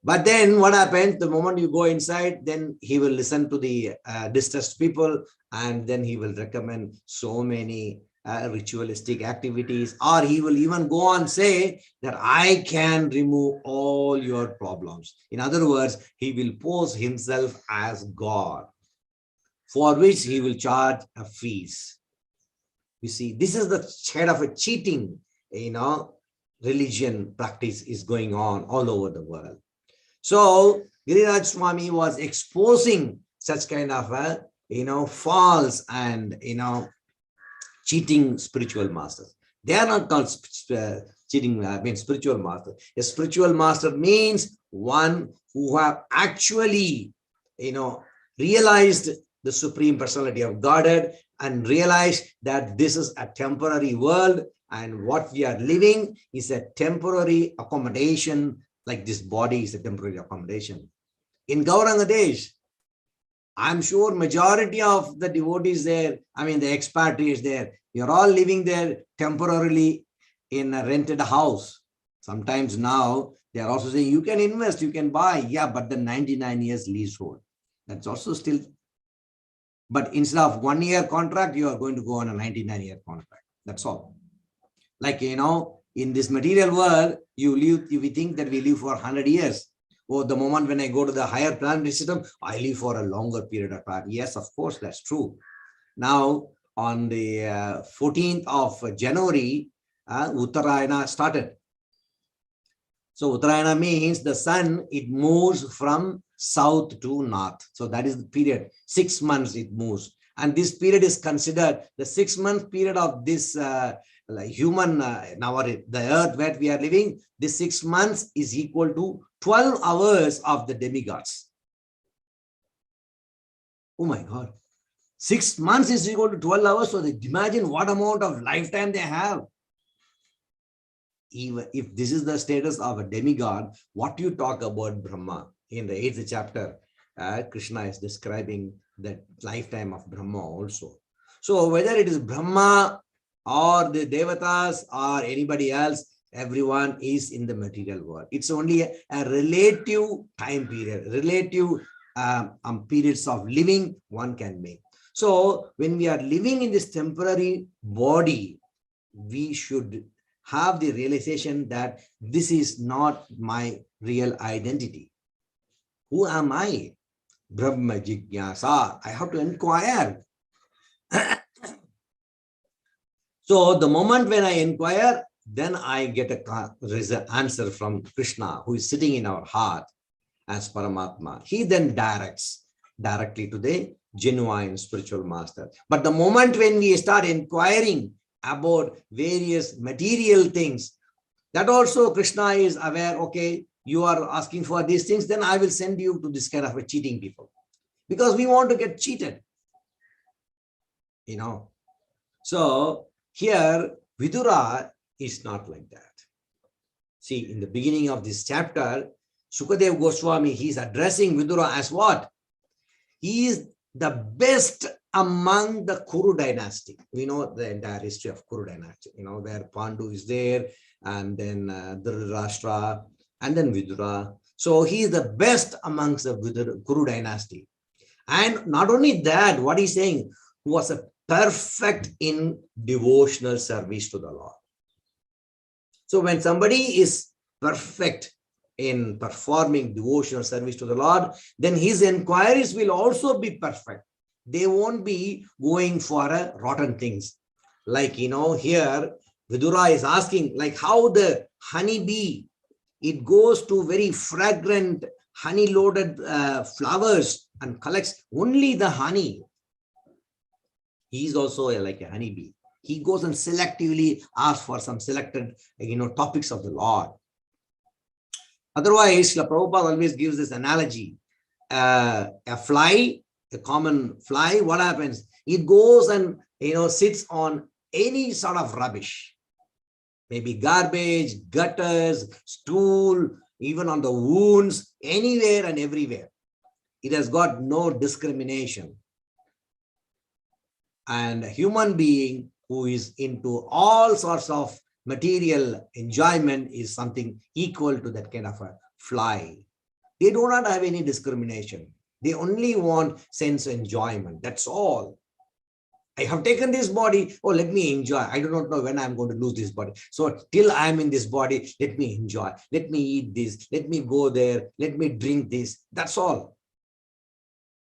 But then what happens, the moment you go inside, then he will listen to the distressed people, and then he will recommend so many ritualistic activities, or he will even go on say that I can remove all your problems. In other words, he will pose himself as God, for which he will charge a fees. You see, this is the kind of a cheating, religion practice is going on all over the world. So Giriraj Swami was exposing such kind of a, false and, cheating spiritual masters. They are not called cheating, spiritual master. A spiritual master means one who have actually, realized the Supreme Personality of Godhead and realized that this is a temporary world, and what we are living is a temporary accommodation. Like this body is a temporary accommodation. In Gauranga Desh, I'm sure majority of the devotees there, the expatriates there, you're all living there temporarily in a rented house. Sometimes now they are also saying you can invest, you can buy. Yeah, but the 99 years leasehold, that's also still. But instead of 1 year contract, you are going to go on a 99-year contract. That's all. Like, in this material world, we think that we live for 100 years. Or the moment when I go to the higher planetary system, I live for a longer period of time. Yes, of course, that's true. Now, on the 14th of January, Uttarayana started. So Uttarayana means the sun, it moves from south to north. So that is the period. 6 months it moves. And this period is considered the 6-month period of this human, now the earth where we are living. This 6 months is equal to 12 hours of the demigods. Oh my God. 6 months is equal to 12 hours. So imagine what amount of lifetime they have. Even if this is the status of a demigod, what you talk about Brahma? In the 8th chapter, Krishna is describing the lifetime of Brahma also. So whether it is Brahma or the Devatas or anybody else, everyone is in the material world. It's only a relative time period, relative periods of living one can make. So when we are living in this temporary body, we should have the realization that this is not my real identity. Who am I? Brahma Jigyasa. I have to inquire. So the moment when I inquire, then I get an answer from Krishna, who is sitting in our heart as Paramatma. He then directs directly to the genuine spiritual master. But the moment when we start inquiring about various material things, that also Krishna is aware, okay, you are asking for these things, then I will send you to this kind of a cheating people. Because we want to get cheated. So here, Vidura is not like that. See, in the beginning of this chapter, Sukadeva Goswami, he is addressing Vidura as what? He is the best among the Kuru dynasty. We know the entire history of Kuru dynasty, where Pandu is there, and then Dhritarashtra, and then Vidura. So he is the best amongst the Kuru dynasty. And not only that, what he's saying, who was a perfect in devotional service to the Lord. So when somebody is perfect in performing devotional service to the Lord, then his inquiries will also be perfect. They won't be going for rotten things. Like, here Vidura is asking, like how the honeybee, it goes to very fragrant honey-loaded flowers and collects only the honey. He is also like a honeybee. He goes and selectively asks for some selected, topics of the Lord. Otherwise, Prabhupada always gives this analogy. A fly, a common fly, what happens? It goes and, sits on any sort of rubbish. Maybe garbage, gutters, stool, even on the wounds, anywhere and everywhere. It has got no discrimination. And a human being who is into all sorts of material enjoyment is something equal to that kind of a fly. They do not have any discrimination. They only want sense enjoyment. That's all. I have taken this body. Oh, let me enjoy. I do not know when I'm going to lose this body. So till I'm in this body, let me enjoy. Let me eat this. Let me go there. Let me drink this. That's all.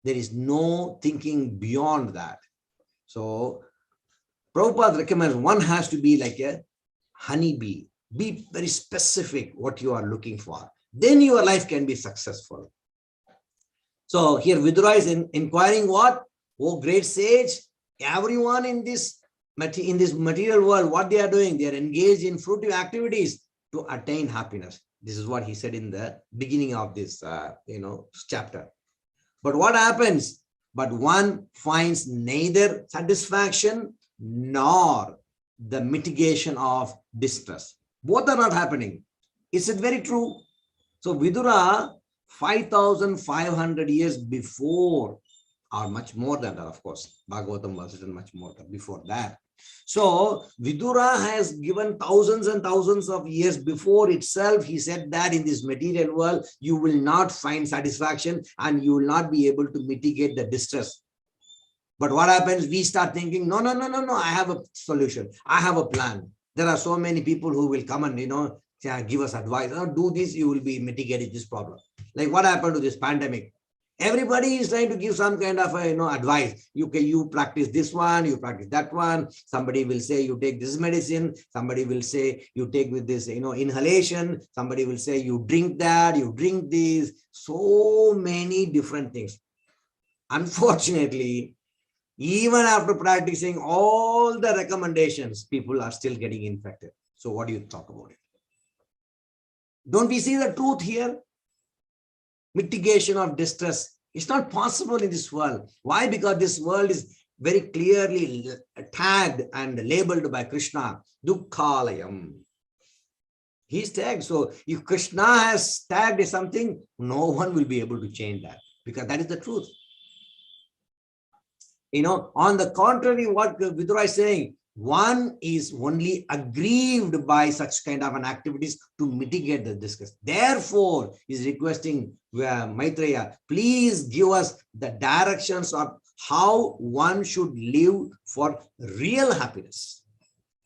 There is no thinking beyond that. So Prabhupada recommends one has to be like a honeybee. Be very specific what you are looking for. Then your life can be successful. So here Vidura is inquiring what? Oh, great sage, everyone in this material world, what they are doing, they are engaged in fruitive activities to attain happiness. This is what he said in the beginning of this chapter. But what happens? But one finds neither satisfaction nor the mitigation of distress. Both are not happening. Is it very true? So Vidura, 5,500 years before, or much more than that, of course, Bhagavatam was written much more than before that. So Vidura has given thousands and thousands of years before itself. He said that in this material world, you will not find satisfaction and you will not be able to mitigate the distress. But what happens? We start thinking, no, I have a solution. I have a plan. There are so many people who will come and, give us advice. Oh, do this, you will be mitigating this problem. Like what happened to this pandemic? Everybody is trying to give some kind of advice. You practice this one, you practice that one. Somebody will say you take this medicine. Somebody will say you take with this inhalation. Somebody will say you drink that, you drink this. So many different things. Unfortunately, even after practicing all the recommendations, people are still getting infected. So what do you talk about it? Don't we see the truth here? Mitigation of distress. It's not possible in this world. Why? Because this world is very clearly tagged and labeled by Krishna. Dukkhalayam. He's tagged. So if Krishna has tagged something, no one will be able to change that, because that is the truth. On the contrary, what Vidura is saying, one is only aggrieved by such kind of an activities to mitigate the distress. Therefore, he's requesting Maitreya, please give us the directions of how one should live for real happiness.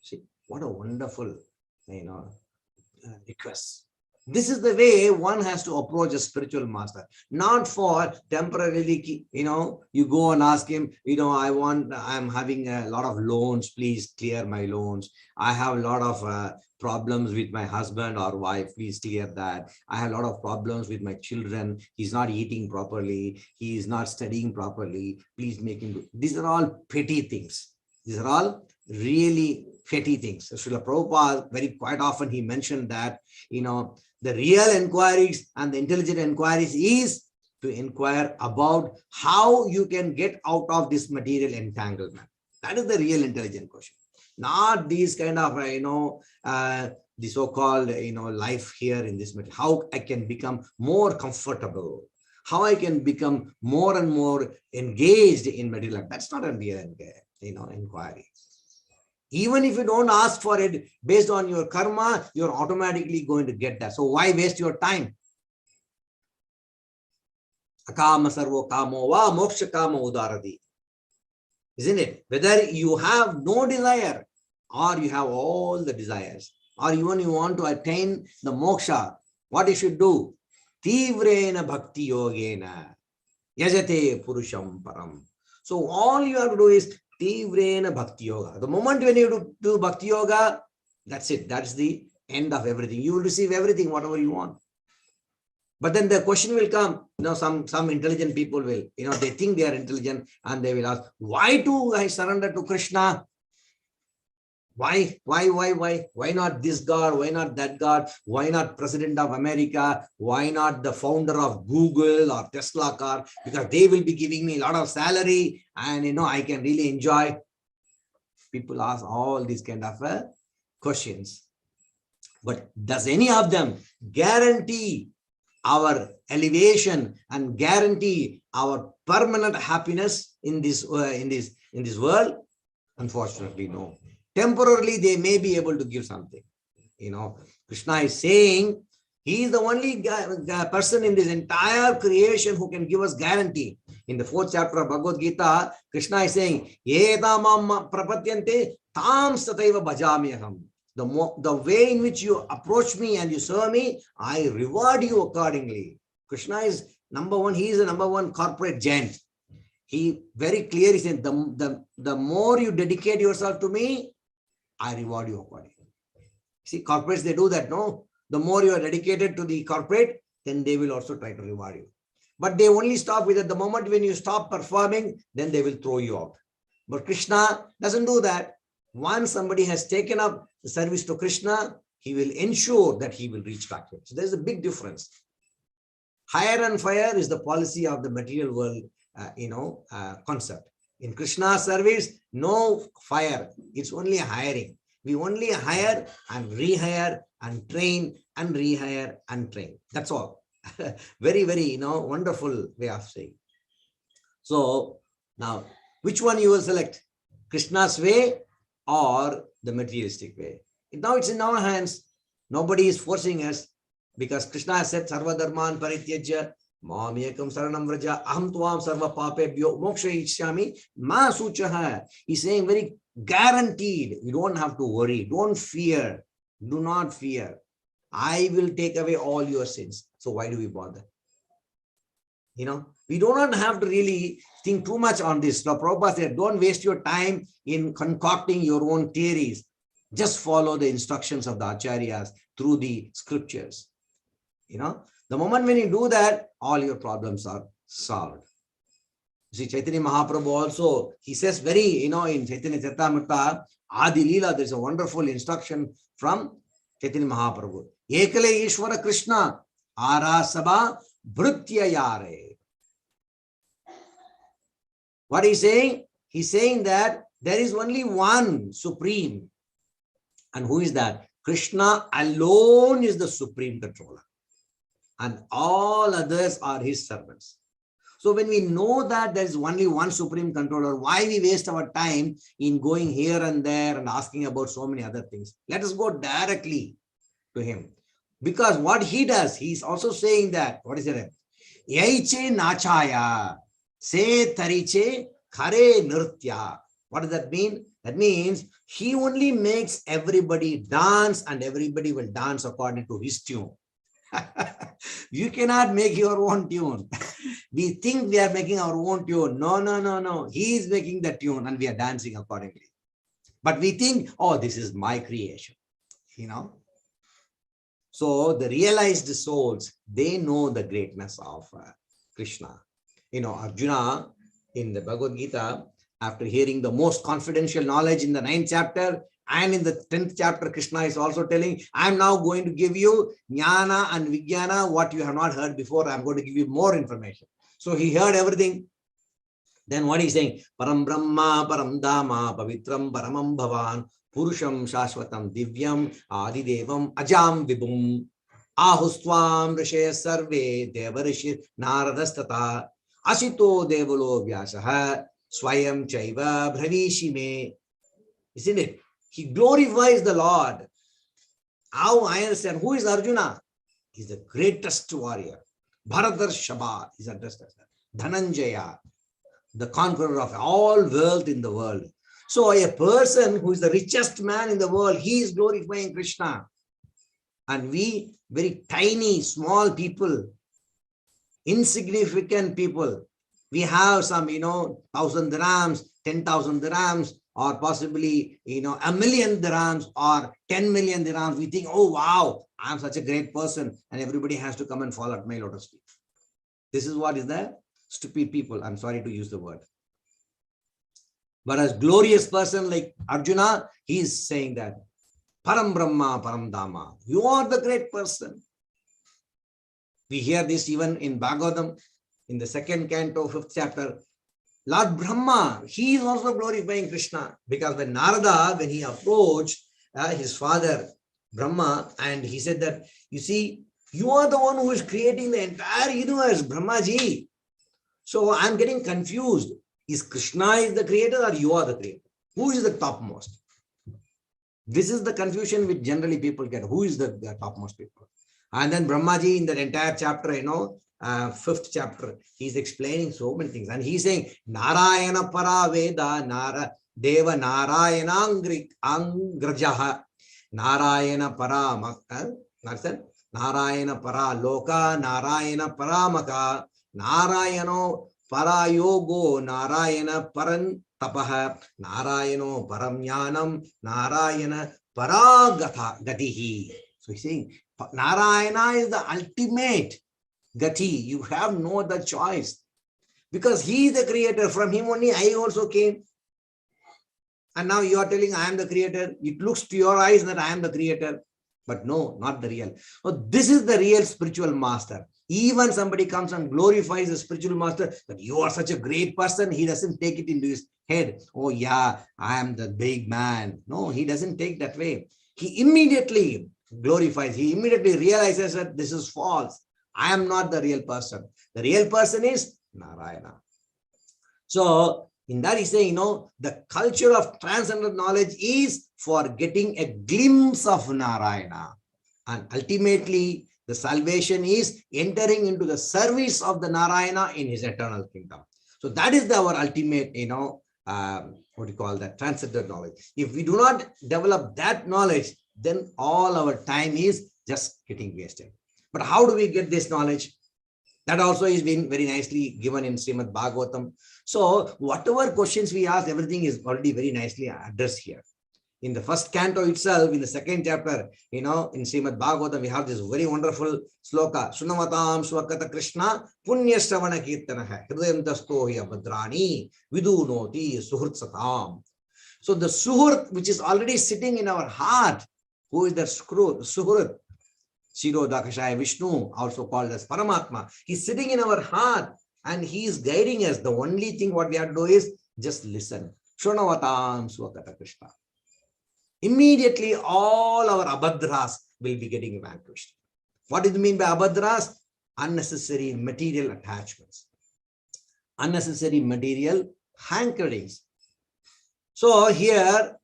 See, what a wonderful, request. This is the way one has to approach a spiritual master, not for temporarily, you go and ask him, I'm having a lot of loans, please clear my loans. I have a lot of problems with my husband or wife, please clear that. I have a lot of problems with my children. He's not eating properly. He is not studying properly. Please make him do. These are all petty things. These are all really petty things. So Srila Prabhupada, quite often he mentioned that, the real inquiries and the intelligent inquiries is to inquire about how you can get out of this material entanglement. That is the real intelligent question. Not these kind of, the so-called, life here in this material. How I can become more comfortable. How I can become more and more engaged in material life. That's not a real, inquiry. Even if you don't ask for it, based on your karma, you're automatically going to get that. So why waste your time? Akama sarvo kamo va moksha kama udarati. Isn't it? Whether you have no desire or you have all the desires, or even you want to attain the moksha, what you should do? Tivrena bhakti yogena yajate purusham param. So all you have to do is Tivrena Bhakti Yoga. The moment when you do Bhakti Yoga, that's it. That's the end of everything. You will receive everything, whatever you want. But then the question will come, some intelligent people will, they think they are intelligent and they will ask, why do I surrender to Krishna? Why not this God? Why not that God? Why not President of America? Why not the founder of Google or Tesla car? Because they will be giving me a lot of salary and, I can really enjoy. People ask all these kind of questions. But does any of them guarantee our elevation and guarantee our permanent happiness in this world? Unfortunately, no. Temporarily, they may be able to give something. Krishna is saying, He is the only person in this entire creation who can give us guarantee. In the 4th chapter of Bhagavad Gita, Krishna is saying, Yetamam prapatyante tam sataiva bhajamyaham. The way in which you approach me and you serve me, I reward you accordingly. Krishna is number one. He is the number one corporate giant. He very clearly said, the more you dedicate yourself to me, I reward you accordingly. See, corporates, they do that, no? The more you are dedicated to the corporate, then they will also try to reward you. But they only stop with it. The moment when you stop performing, then they will throw you out. But Krishna doesn't do that. Once somebody has taken up the service to Krishna, he will ensure that he will reach back to it. So there's a big difference. Hire and fire is the policy of the material world, concept. In Krishna's service, no fire. It's only hiring. We only hire and rehire and train and rehire and train. That's all. Very, very, wonderful way of saying. So now, which one you will select? Krishna's way or the materialistic way? Now it's in our hands. Nobody is forcing us, because Krishna has said, Sarva Dharman Parityajya Mam Ekam Saranam Vraja Aham Tvam Sarva Papebhyo Moksha Ichyami Ma Suchaha. He's saying very guaranteed. You don't have to worry. Don't fear. Do not fear. I will take away all your sins. So why do we bother? We do not have to really think too much on this. Now, Prabhupada said, don't waste your time in concocting your own theories. Just follow the instructions of the acharyas through the scriptures. The moment when you do that, all your problems are solved. See, Chaitanya Mahaprabhu also, he says very, in Chaitanya Charitamrita, Adi Leela, there's a wonderful instruction from Chaitanya Mahaprabhu. Ekale Ishvara Krishna, Ara Sabha Bhrutya Yare. What he's saying? He's saying that there is only one supreme. And who is that? Krishna alone is the supreme controller. And all others are his servants. So when we know that there is only one supreme controller, why we waste our time in going here and there and asking about so many other things? Let us go directly to him. Because what he does, he's also saying that, what is it? Yaiche nachaya, se tariche khare nirtya. What does that mean? That means he only makes everybody dance and everybody will dance according to his tune. You cannot make your own tune. We think we are making our own tune. No. He is making the tune and we are dancing accordingly. But we think, oh, this is my creation. So the realized souls, they know the greatness of Krishna. Arjuna in the Bhagavad Gita, after hearing the most confidential knowledge in the 9th chapter, and in the 10th chapter, Krishna is also telling, I am now going to give you jnana and vijnana, what you have not heard before. I am going to give you more information. So he heard everything. Then what he's saying, Param Brahma, Param Dhamma, Pavitram, Paramam Bhavan, Purusham, Shashvatam, Divyam, Adidevam, Ajam Vibhum, Ahustvam, Rishaya Sarve, Devarishir, Naradastata, Asito Devalo Vyasaha, Swayam Chaiva, Bhavishime. Isn't it? He glorifies the Lord. How I understand, who is Arjuna? He's the greatest warrior. Bharatarshaba is addressed as that. Dhananjaya, the conqueror of all wealth in the world. So a person who is the richest man in the world, he is glorifying Krishna. And we, very tiny, small people, insignificant people, we have some, 1,000 dirhams, 10,000 dirhams, or possibly, 1,000,000 dirhams or 10 million dirhams. We think, oh, wow, I'm such a great person and everybody has to come and fall at my lotus feet. This is what is the stupid people. I'm sorry to use the word. But as glorious person like Arjuna, he is saying that, Param Brahma, Param Dhamma, you are the great person. We hear this even in Bhagavatam, in the 2nd canto, 5th chapter. Lord Brahma, he is also glorifying Krishna, because when Narada, when he approached his father Brahma, and he said that, you see, you are the one who is creating the entire universe, Brahmaji. So I'm getting confused. Is Krishna is the creator or you are the creator? Who is the topmost? This is the confusion which generally people get. Who is the topmost people? And then Brahmaji in that entire chapter, fifth chapter, he's explaining so many things. And he's saying, Narayana para Veda, Deva Narayana Angrajaha, Narayana para, Narayana para Loka, Narayana paramaka, Narayano para yogo, Narayana paran tapaha, Narayano paramyanam, Narayana paragata gatihi. So he's saying, Narayana is the ultimate gati. You have no other choice. Because he is the creator. From him only I also came. And now you are telling I am the creator. It looks to your eyes that I am the creator. But no, not the real. So this is the real spiritual master. Even somebody comes and glorifies the spiritual master, that you are such a great person, he doesn't take it into his head. Oh yeah, I am the big man. No, he doesn't take that way. He immediately glorifies. He immediately realizes that this is false. I am not the real person. The real person is Narayana. So in that he's saying, the culture of transcendental knowledge is for getting a glimpse of Narayana. And ultimately, the salvation is entering into the service of the Narayana in his eternal kingdom. So that is our ultimate, what do you call that? Transcendental knowledge. If we do not develop that knowledge, then all our time is just getting wasted. But how do we get this knowledge? That also is being very nicely given in Shrimad Bhagavatam. So whatever questions we ask, everything is already very nicely addressed here. In the first canto itself, in the second chapter, in Shrimad Bhagavatam, we have this very wonderful sloka. Sunamatam swakata Krishna punyasravana kirtanaha hridayam dasto hi abhadrani vidunoti suhurt satam. So the suhurt, which is already sitting in our heart, who is that suhurt? Shiro Dakashaya Vishnu, also called as Paramatma. He's sitting in our heart and he is guiding us. The only thing what we have to do is just listen. Shronavatam Swakata Krishna. Immediately all our abhadras will be getting vanquished. What do you mean by abhadras? Unnecessary material attachments. Unnecessary material hankerings. So here,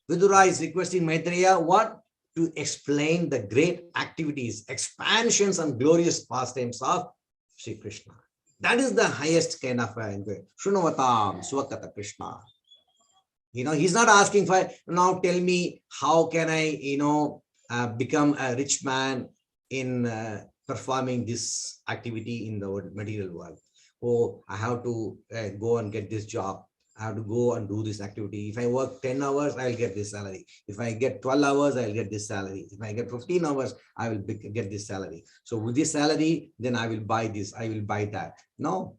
Vidura is requesting Maitreya what? To explain the great activities, expansions and glorious pastimes of Sri Krishna. That is the highest kind of Shunavatam Swakata Krishna. He's not asking for, now tell me, how can I, become a rich man in performing this activity in the material world. Oh, I have to go and get this job. I have to go and do this activity. If I work 10 hours, I'll get this salary. If I get 12 hours, I'll get this salary. If I get 15 hours, I will get this salary. So with this salary, then I will buy this, I will buy that. No.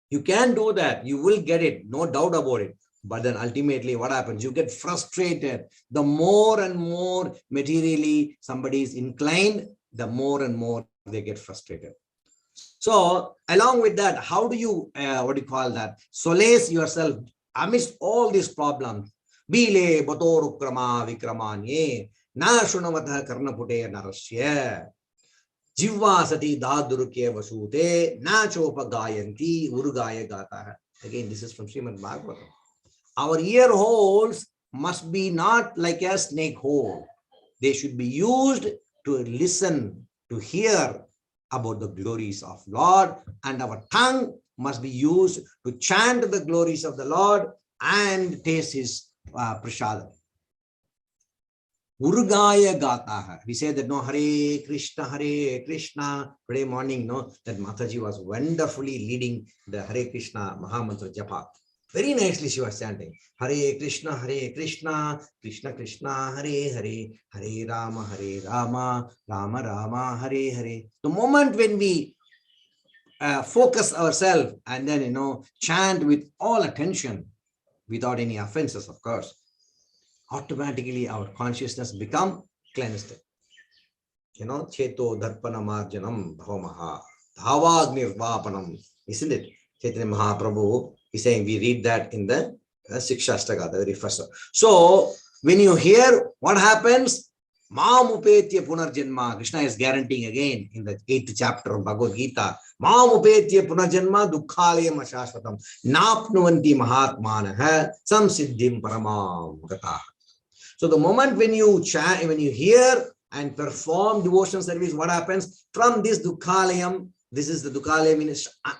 You can do that. You will get it. No doubt about it. But then ultimately what happens? You get frustrated. The more and more materially somebody is inclined, the more and more they get frustrated. So along with that, how do you, solace yourself amidst all these problems? Bile batorukrama vikramanye na shunavata karnapute narasya jivva sati dadurukya vasute na chopa gayanti urugaya gata. Again, this is from Shrimad Bhagavatam. Our ear holes must be not like a snake hole. They should be used to listen, to hear about the glories of Lord, and our tongue must be used to chant the glories of the Lord and taste his prasada. Urugaya gataha. We say that, no, Hare Krishna. Today morning, that Mataji was wonderfully leading the Hare Krishna Mahamantra Japa. Very nicely she was chanting. Hare Krishna, Krishna Krishna, Hare Hare, Hare Rama, Rama Rama, Hare Hare. The moment when we focus ourselves and then, chant with all attention, without any offenses, of course, automatically our consciousness become cleansed. Cheto Dharpana Marjanam Bhavamaha Dhavagnir Vapanam. Isn't it? Chaitanya Mahaprabhu is saying, we read that in the Sikshastaka, the very first. So when you hear what happens, Mamupetya Punarjanma, Krishna is guaranteeing again in the 8th chapter of Bhagavad Gita, Mamupetya Punarjanma Dukkhalayam Ashashvatam Napnuvanti Mahatmanaha Samsiddhim Paramam Gata. So the moment when you chant, when you hear and perform devotional service, what happens? From this Dukhalayam, this is the Dukhalayam in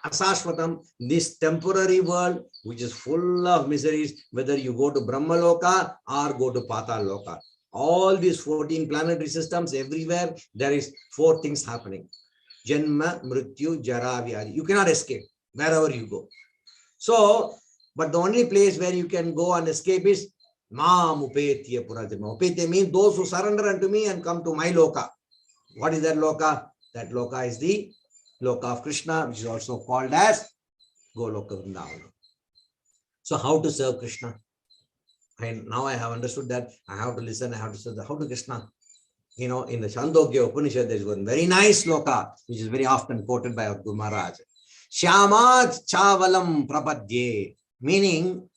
Asashvatam, this temporary world, which is full of miseries, whether you go to Brahmaloka or go to Pataloka. All these 14 planetary systems, everywhere, there is 4 things happening. Janma, Mrityu, Jara, Vyadi. You cannot escape wherever you go. So, but the only place where you can go and escape is Mam Upetya Puratma. Upetya means those who surrender unto me and come to my Loka. What is that Loka? That Loka is the Loka of Krishna, which is also called as Goloka Vrindavan. So how to serve Krishna? And now I have understood that I have to listen, I have to serve how to Krishna. You know, in the Chandogya Upanishad, there is one very nice sloka, which is very often quoted by our Guru Maharaj. Shyamat chavalam prapadye, meaning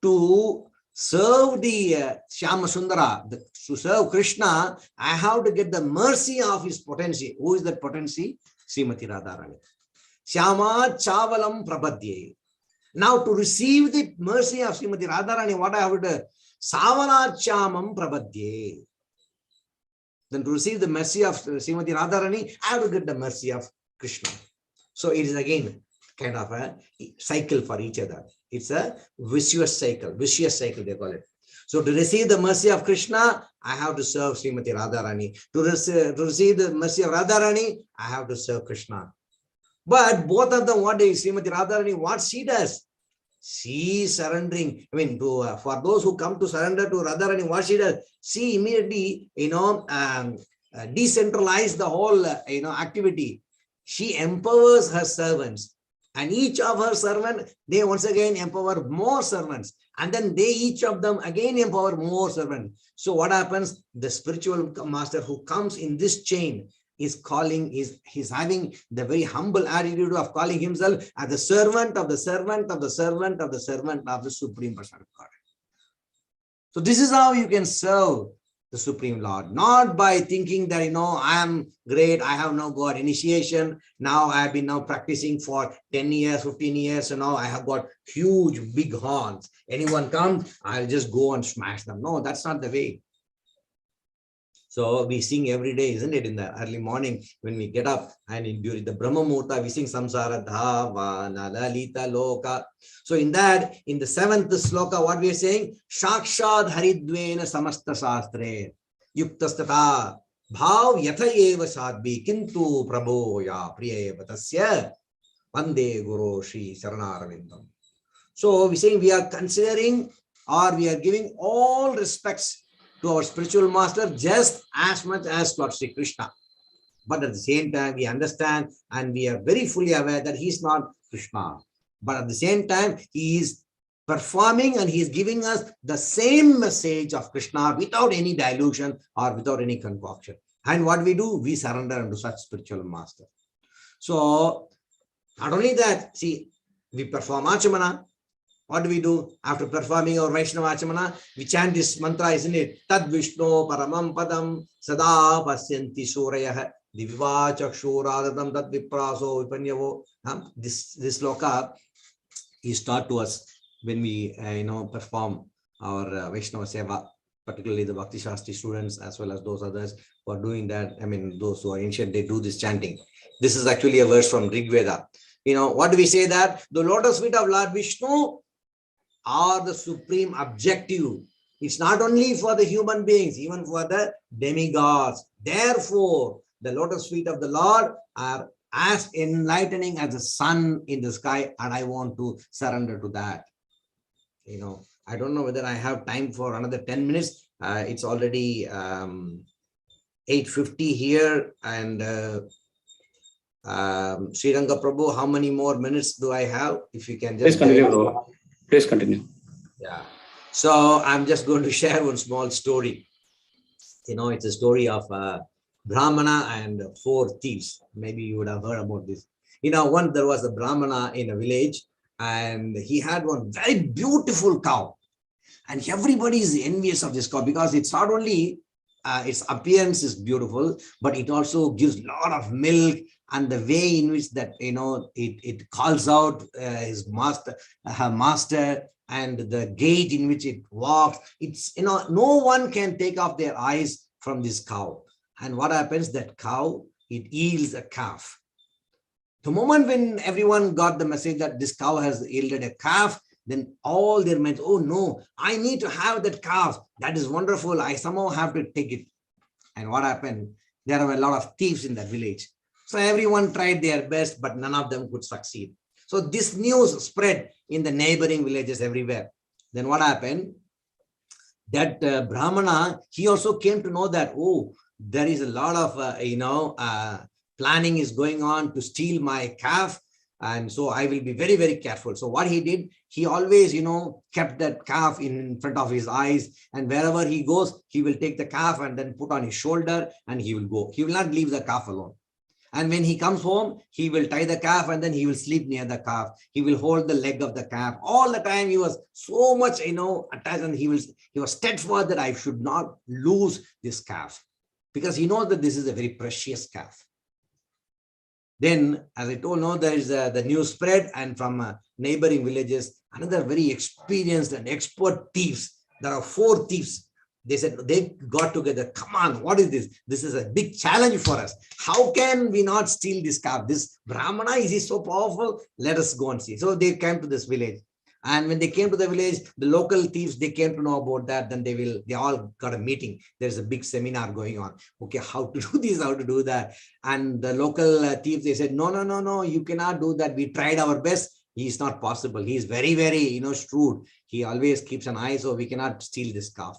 to serve the Shyama Sundara, to serve Krishna, I have to get the mercy of his potency. Who is that potency? Srimati Radharani. Shyamat chavalam prapadye. Now to receive the mercy of Srimati Radharani, what I have to do? Savanachamam prabhadye. Then to receive the mercy of Srimati Radharani, I have to get the mercy of Krishna. So it is again kind of a cycle for each other. It's a vicious cycle they call it. So to receive the mercy of Krishna, I have to serve Srimati Radharani. To receive the mercy of Radharani, I have to serve Krishna. But both of them, what is Srimati Radharani, what she does? She is surrendering. I mean, for those who come to surrender to Radharani, what she does? She immediately, decentralize the whole, activity. She empowers her servants. And each of her servants, they once again empower more servants. And then each of them again empower more servants. So what happens? The spiritual master who comes in this chain is he's having the very humble attitude of calling himself as the servant of the servant of the servant of the servant of the Supreme Person of God. So this is how you can serve the Supreme Lord, not by thinking that, I am great, I have now got initiation, now I have been now practicing for 10 years, 15 years, so now I have got huge, big horns. Anyone comes, I'll just go and smash them. No, that's not the way. So we sing every day, isn't it? In the early morning when we get up, and during the Brahma Muhurta, we sing Samsara Dhava Nalalita Loka. So in that, in the 7th sloka, what we are saying? Shakshad Haridvena Samasta Shastre Yuktastata Bhav Yatha Eva Sadbi Kintu Prabhu Ya Priya Batasya Vande Guru Shri Saranaravintam. So we saying we are considering, or we are giving all respects to our spiritual master just as much as Lord Sri Krishna. But at the same time, we understand and we are very fully aware that he is not Krishna. But at the same time, he is performing and he is giving us the same message of Krishna without any dilution or without any concoction. And what we do, we surrender unto such spiritual master. So not only that, see, we perform Achamana. What do we do after performing our Vaishnava Achamana? We chant this mantra, isn't it? Tad Vishnu Paramam Padam Sada Pasyanti Surayah Diviva Chakshuradatam Tad Vipraso Vipanyavo. This sloka is taught to us when we perform our Vaishnava Seva, particularly the Bhakti Shastri students as well as those others who are doing that. I mean, those who are ancient, they do this chanting. This is actually a verse from Rig Veda. What do we say that? The lotus feet of Lord Vishnu are the supreme objective. It's not only for the human beings, even for the demigods. Therefore, the lotus feet of the Lord are as enlightening as the sun in the sky, and I want to surrender to that. I don't know whether I have time for another 10 minutes. It's already 8:50 here, and Sriranga Prabhu, how many more minutes do I have? If you can just... Please continue. Yeah. So I'm just going to share one small story. It's a story of Brahmana and 4 thieves. Maybe you would have heard about this. Once there was a Brahmana in a village, and he had one very beautiful cow. And everybody is envious of this cow because it's not only its appearance is beautiful, but it also gives a lot of milk, and the way in which that it calls out his master, her master, and the gait in which it walks. It's no one can take off their eyes from this cow. And what happens? That cow, it yields a calf. The moment when everyone got the message that this cow has yielded a calf, then all their minds, oh no, I need to have that calf. That is wonderful. I somehow have to take it. And what happened? There were a lot of thieves in that village. So everyone tried their best, but none of them could succeed. So this news spread in the neighboring villages everywhere. Then what happened? That Brahmana, he also came to know that, oh, there is a lot of, planning is going on to steal my calf. And so I will be very, very careful. So what he did, he always, kept that calf in front of his eyes. And wherever he goes, he will take the calf and then put on his shoulder and he will go. He will not leave the calf alone. And when he comes home, he will tie the calf and then he will sleep near the calf. He will hold the leg of the calf. All the time he was so much, attached, and he was steadfast that I should not lose this calf, because he knows that this is a very precious calf. Then, as I told you, there is the news spread, and from neighboring villages, another very experienced and expert thieves. There are 4 thieves. They said, they got together. Come on, what is this? This is a big challenge for us. How can we not steal this calf? This Brahmana, is he so powerful? Let us go and see. So they came to this village. And when they came to the village, the local thieves, they came to know about that. Then they all got a meeting. There's a big seminar going on. Okay, how to do this, how to do that. And the local thieves, they said, no, you cannot do that. We tried our best. He's not possible. He's very, very, shrewd. He always keeps an eye, so we cannot steal this calf.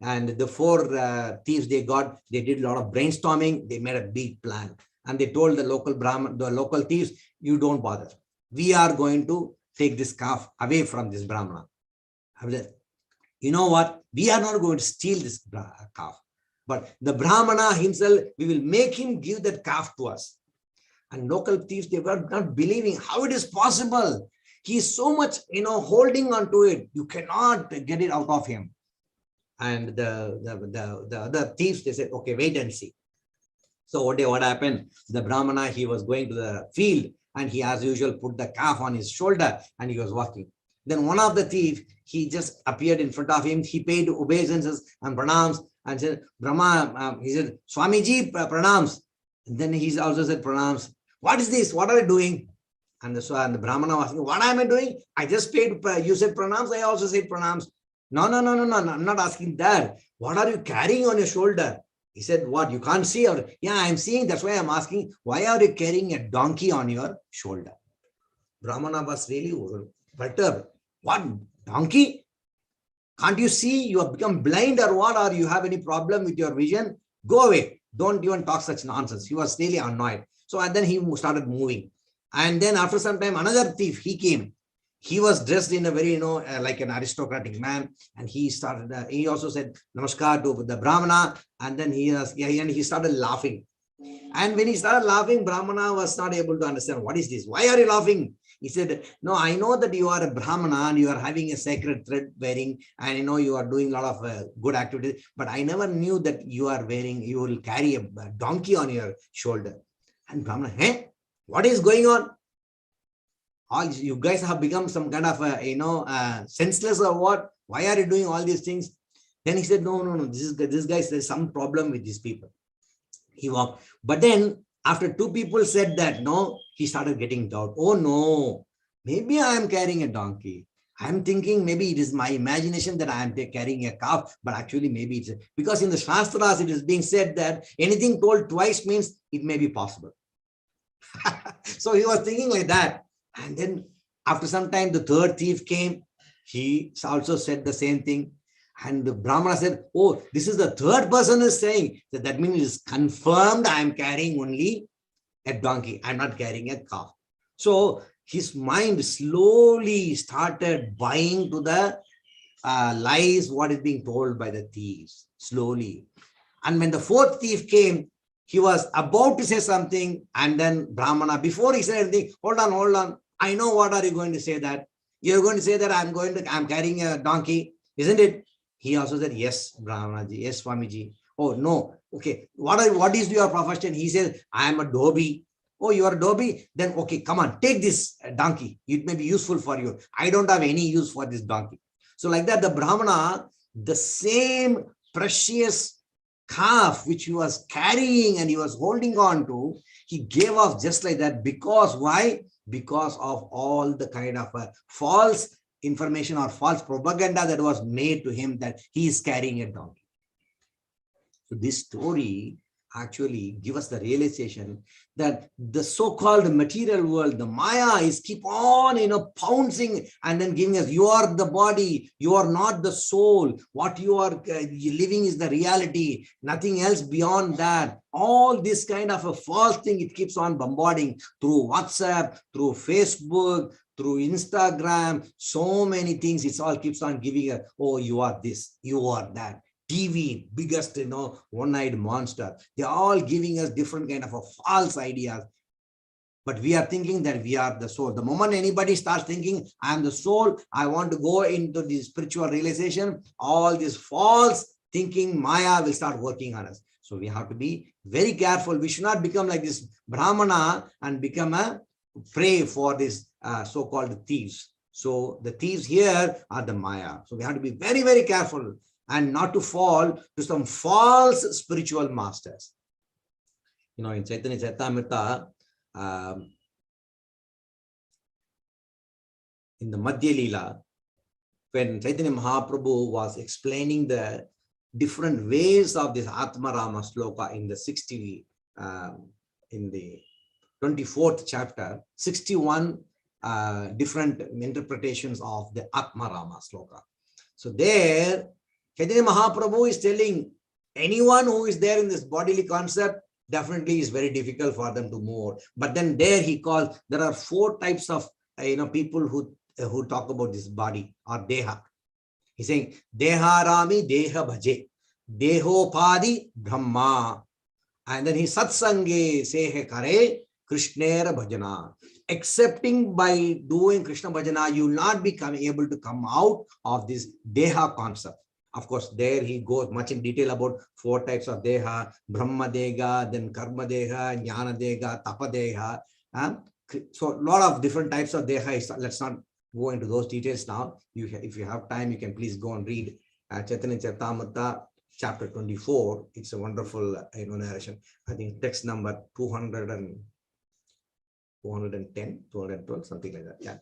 And the 4 thieves they did a lot of brainstorming. They made a big plan. And they told the local thieves, you don't bother. We are going to take this calf away from this Brahmana. I said, you know what? We are not going to steal this calf. But the Brahmana himself, we will make him give that calf to us. And local thieves, they were not believing how it is possible. He is so much, holding on to it. You cannot get it out of him. And the other thieves, they said, okay, wait and see. So what happened? The Brahmana, he was going to the field, and he, as usual, put the calf on his shoulder and he was walking. Then one of the thieves, he just appeared in front of him. He paid obeisances and pranams and said, Brahma, he said, Swamiji, pranams. And then he also said, pranams. What is this? What are you doing? And the Brahmana was asking, what am I doing? I just paid, you said pranams, I also said pranams. No, I'm not asking that. What are you carrying on your shoulder? He said, what, you can't see? Or, yeah, I'm seeing. That's why I'm asking, why are you carrying a donkey on your shoulder? Brahmana was really perturbed. What, donkey? Can't you see? You have become blind or what? Or you have any problem with your vision? Go away. Don't even talk such nonsense. He was really annoyed. So, and then he started moving. And then after some time, another thief, he came. He was dressed in a very, like an aristocratic man. And he also said, Namaskar to the Brahmana. And then he started laughing. And when he started laughing, Brahmana was not able to understand, what is this? Why are you laughing? He said, no, I know that you are a Brahmana and you are having a sacred thread wearing, and you are doing a lot of good activities, but I never knew that you will carry a donkey on your shoulder. And Brahmana, hey, what is going on? All you guys have become some kind of senseless or what? Why are you doing all these things? Then he said, no, this guy says some problem with these people. He walked. But then after 2 people said that, no, he started getting doubt. Oh no, maybe I am carrying a donkey. I'm thinking maybe it is my imagination that I am carrying a calf, but actually maybe it's because in the Shastras it is being said that anything told twice means it may be possible. So he was thinking like that. And then after some time, the 3rd thief came. He also said the same thing. And the Brahmana said, oh, this is the 3rd person is saying. That means it is confirmed I am carrying only a donkey. I'm not carrying a calf. So his mind slowly started buying to the lies, what is being told by the thieves, slowly. And when the 4th thief came, he was about to say something. And then Brahmana, before he said anything, hold on. I know what are you going to say that. You're going to say that I'm carrying a donkey, isn't it? He also said, yes, Brahmanaji, yes, Swamiji. Oh, no. Okay. What is your profession? He said, I am a dhobi. Oh, you are a dhobi? Then, okay, come on, take this donkey. It may be useful for you. I don't have any use for this donkey. So like that, the Brahmana, the same precious calf which he was carrying and he was holding on to, he gave off just like that. Because why? Because of all the kind of false information or false propaganda that was made to him that he is carrying a donkey. So this story actually gives us the realization that the so-called material world, the Maya, is keep on, pouncing and then giving us, you are the body, you are not the soul. What you are living is the reality, nothing else beyond that. All this kind of a false thing, it keeps on bombarding through WhatsApp, through Facebook, through Instagram, so many things. It all keeps on giving us, oh, you are this, you are that. TV, biggest, one-eyed monster. They're all giving us different kind of a false ideas. But we are thinking that we are the soul. The moment anybody starts thinking, I am the soul, I want to go into the spiritual realization, all this false thinking, Maya will start working on us. So we have to be very careful. We should not become like this Brahmana and become a prey for this so-called thieves. So the thieves here are the Maya. So we have to be very, very careful and not to fall to some false spiritual masters. In Chaitanya Charitamrita, in the Madhya Leela, when Chaitanya Mahaprabhu was explaining the different ways of this Atma Rama Sloka in the 24th chapter, 61 different interpretations of the Atma Rama Sloka. So there, Chaitanya Mahaprabhu is telling anyone who is there in this bodily concept, definitely is very difficult for them to move. But then there he calls, there are 4 types of people who talk about this body or deha. He's saying, Deha Rami Deha Bhaje, Deho Padi Brahma. And then he Satsange Sehe Kare Krishnera Bhajana. Accepting by doing Krishna Bhajana, you will not be able to come out of this Deha concept. Of course, there he goes much in detail about 4 types of Deha, Brahma Deha, then Karma Deha, Jnana Deha, Tapa Deha. So a lot of different types of Deha. Let's not go into those details now. If you have time, you can please go and read Chaitanya Charitamrita, chapter 24. It's a wonderful narration. I think text number 210, 212, something like that. Yeah.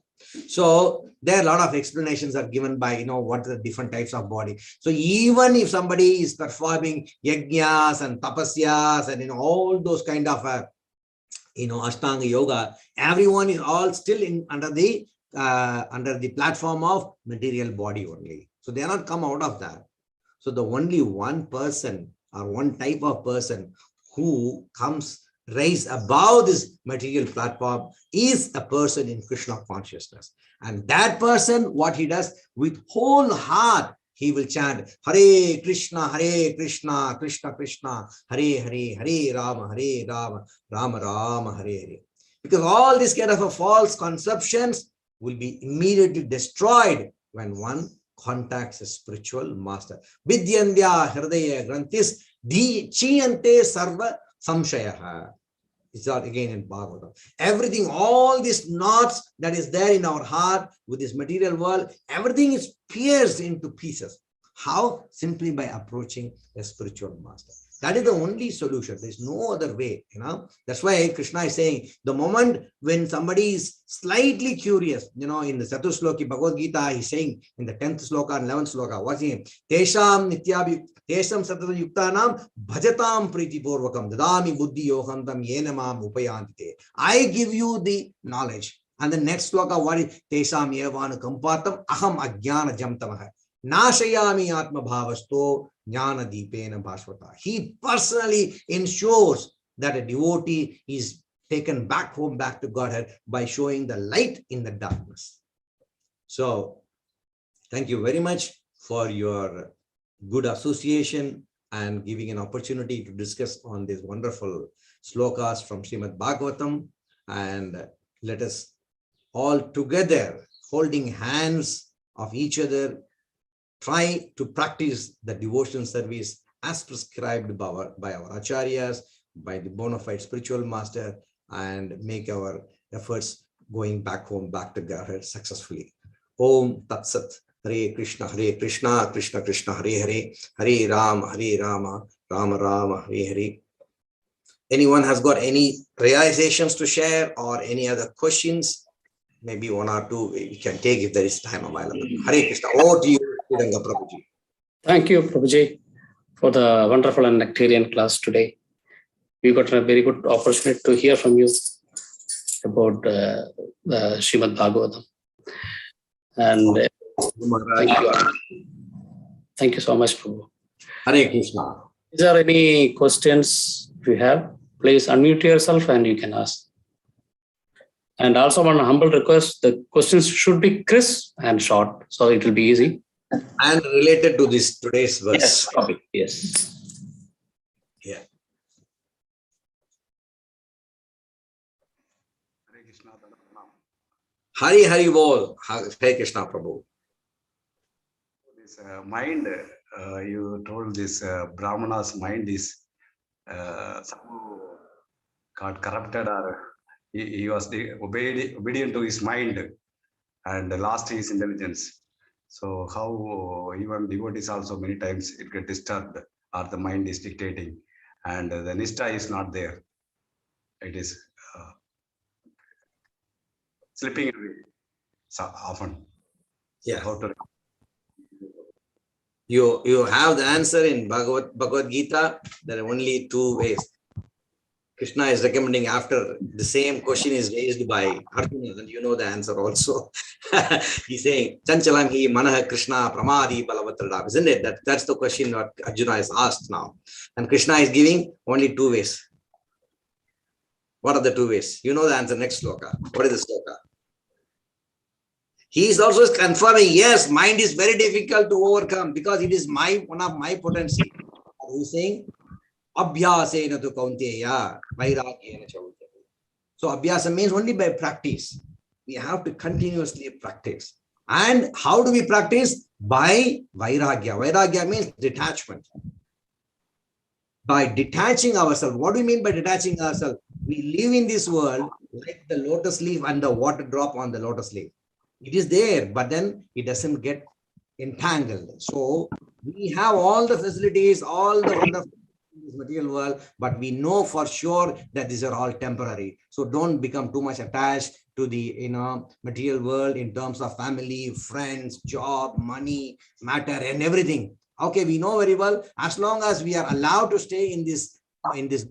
So there are a lot of explanations are given by, what are the different types of body. So even if somebody is performing yajnas and tapasyas and, all those kind of, Ashtanga yoga, everyone is all still under the platform of material body only. So they are not come out of that. So the only one person or one type of person who comes raised above this material platform is a person in Krishna consciousness. And that person, what he does with whole heart, he will chant Hare Krishna, Krishna Krishna, Hare Hare, Hare Rama, Rama Rama, Hare Hare. Because all these kind of false conceptions will be immediately destroyed when one contacts a spiritual master. Vidyandya Hridaya Granthis Chiyante Sarva Samshayaha. It's all again in Bhagavatam. Everything, all these knots that is there in our heart with this material world, everything is pierced into pieces. How? Simply by approaching a spiritual master. That is the only solution. There is no other way. That's why Krishna is saying the moment when somebody is slightly curious, in the Sadhu Sloki Bhagavad Gita, he's saying in the 10th sloka and 11th sloka, what's he? Tesham Nityabhi Tesham Satata Yuktanam Bhajatam Priti Purvakam Dadami Buddhi Yohantam Yenamam Upayantite. I give you the knowledge. And the next sloka, what is Tesham Yevana Kampatam Aham Ajnana Jamtamaha. Nashayami Atma Bhavasto Jnana Deepena Bhashvata. He personally ensures that a devotee is taken back home, back to Godhead by showing the light in the darkness. So, thank you very much for your good association and giving an opportunity to discuss on these wonderful slokas from Shrimad Bhagavatam. And let us all together, holding hands of each other, try to practice the devotion service as prescribed by our acharyas, by the bona fide spiritual master, and make our efforts going back home, back to Godhead successfully. Om Tat Sat. Hare Krishna, Krishna Krishna, Hare Hare, Hare Rama, Rama Rama Hare Hare. Anyone has got any realizations to share or any other questions? Maybe one or two we can take if there is time available. Hare Krishna. Over to you, Gauranga Prabhuji. Thank you, Prabhuji, for the wonderful and nectarian class today. We got a very good opportunity to hear from you about the Shrimad Bhagavatam. And thank you so much, Prabhu. Hare Krishna. Is there any questions you have? Please unmute yourself and you can ask. And also one humble request, the questions should be crisp and short, so it will be easy. And related to this today's verse. Yes, topic. Yes. Yeah. Hari Hari Bol. Hare Krishna Prabhu. This mind, you told this Brahmana's mind is somehow got corrupted, or he was obedient to his mind and lost his intelligence. So how even devotees also many times it get disturbed, or the mind is dictating and the nishta is not there. It is slipping away so often. Yeah. How to You have the answer in Bhagavad Gita. There are only two ways. Krishna is recommending after the same question is raised by Arjuna, and you know the answer also. He's saying, Chanchalam hi manaha Krishna pramadi balavatradam. Isn't it? That's the question that Arjuna is asked now. And Krishna is giving only two ways. What are the two ways? You know the answer. Next sloka. What is the sloka? He is also confirming, yes, mind is very difficult to overcome because it is one of my potency. He is saying, Abhyasena tu kaunteya, vairagyena chaudhya. So abhyasa means only by practice. We have to continuously practice. And how do we practice? By vairagya. Vairagya means detachment. By detaching ourselves. What do we mean by detaching ourselves? We live in this world like the lotus leaf and the water drop on the lotus leaf. It is there, but then it doesn't get entangled. So we have all the facilities, all the wonderful in this material world, but we know for sure that these are all temporary. So don't become too much attached to the material world in terms of family, friends, job, money, matter, and everything. Okay, we know very well. As long as we are allowed to stay in this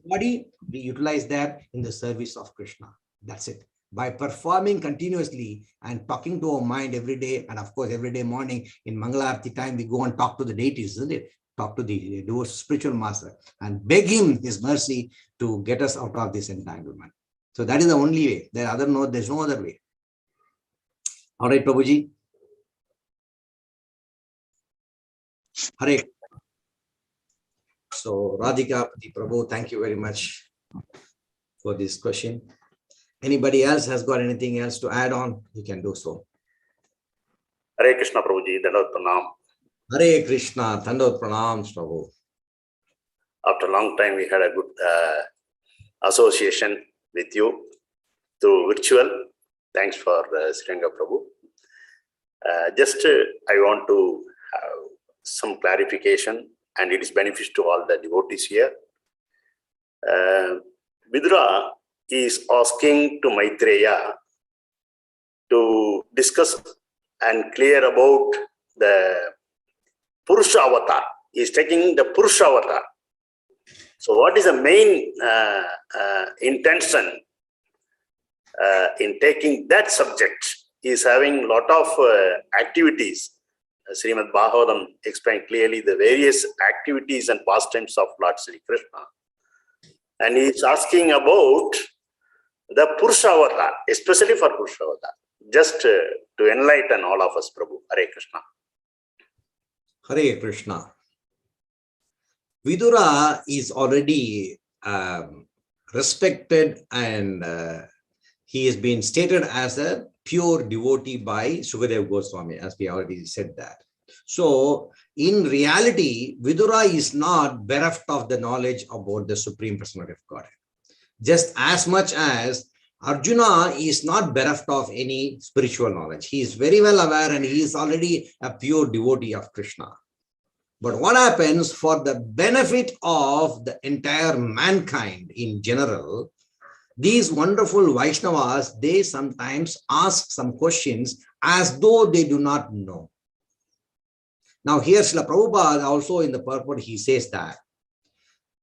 body, we utilize that in the service of Krishna. That's it. By performing continuously and talking to our mind every day, and of course every day morning in Mangalarti time we go and talk to the deities, isn't it? Talk to the spiritual master and beg him his mercy to get us out of this entanglement. So that is the only way. There's no other way. All right, Prabhuji. Hare. So Radhika Prabhu, thank you very much for this question. Anybody else has got anything else to add on? You can do so. Hare Krishna Prabhuji, Dandavata Pranam. Hare Krishna, Dandavata Pranam, Prabhu. After a long time, we had a good association with you through virtual. Thanks for Sranga Prabhu. I want to have some clarification, and it is beneficial to all the devotees here. Vidura is asking to Maitreya to discuss and clear about the Purusha avatar. He is taking the Purusha avatar. So what is the main intention in taking that subject? He is having a lot of activities. Shrimad Bhagavatam explained clearly the various activities and pastimes of Lord Sri Krishna. And he is asking about the Purusha avatar, especially for Purusha avatar, just to enlighten all of us, Prabhu. Hare Krishna. Hare Krishna. Vidura is already respected, and he has been stated as a pure devotee by Sukadeva Goswami, as we already said that. So in reality, Vidura is not bereft of the knowledge about the Supreme Personality of Godhead. Just as much as Arjuna is not bereft of any spiritual knowledge. He is very well aware and he is already a pure devotee of Krishna. But what happens for the benefit of the entire mankind in general, these wonderful Vaishnavas, they sometimes ask some questions as though they do not know. Now here Srila Prabhupada also in the purport, he says that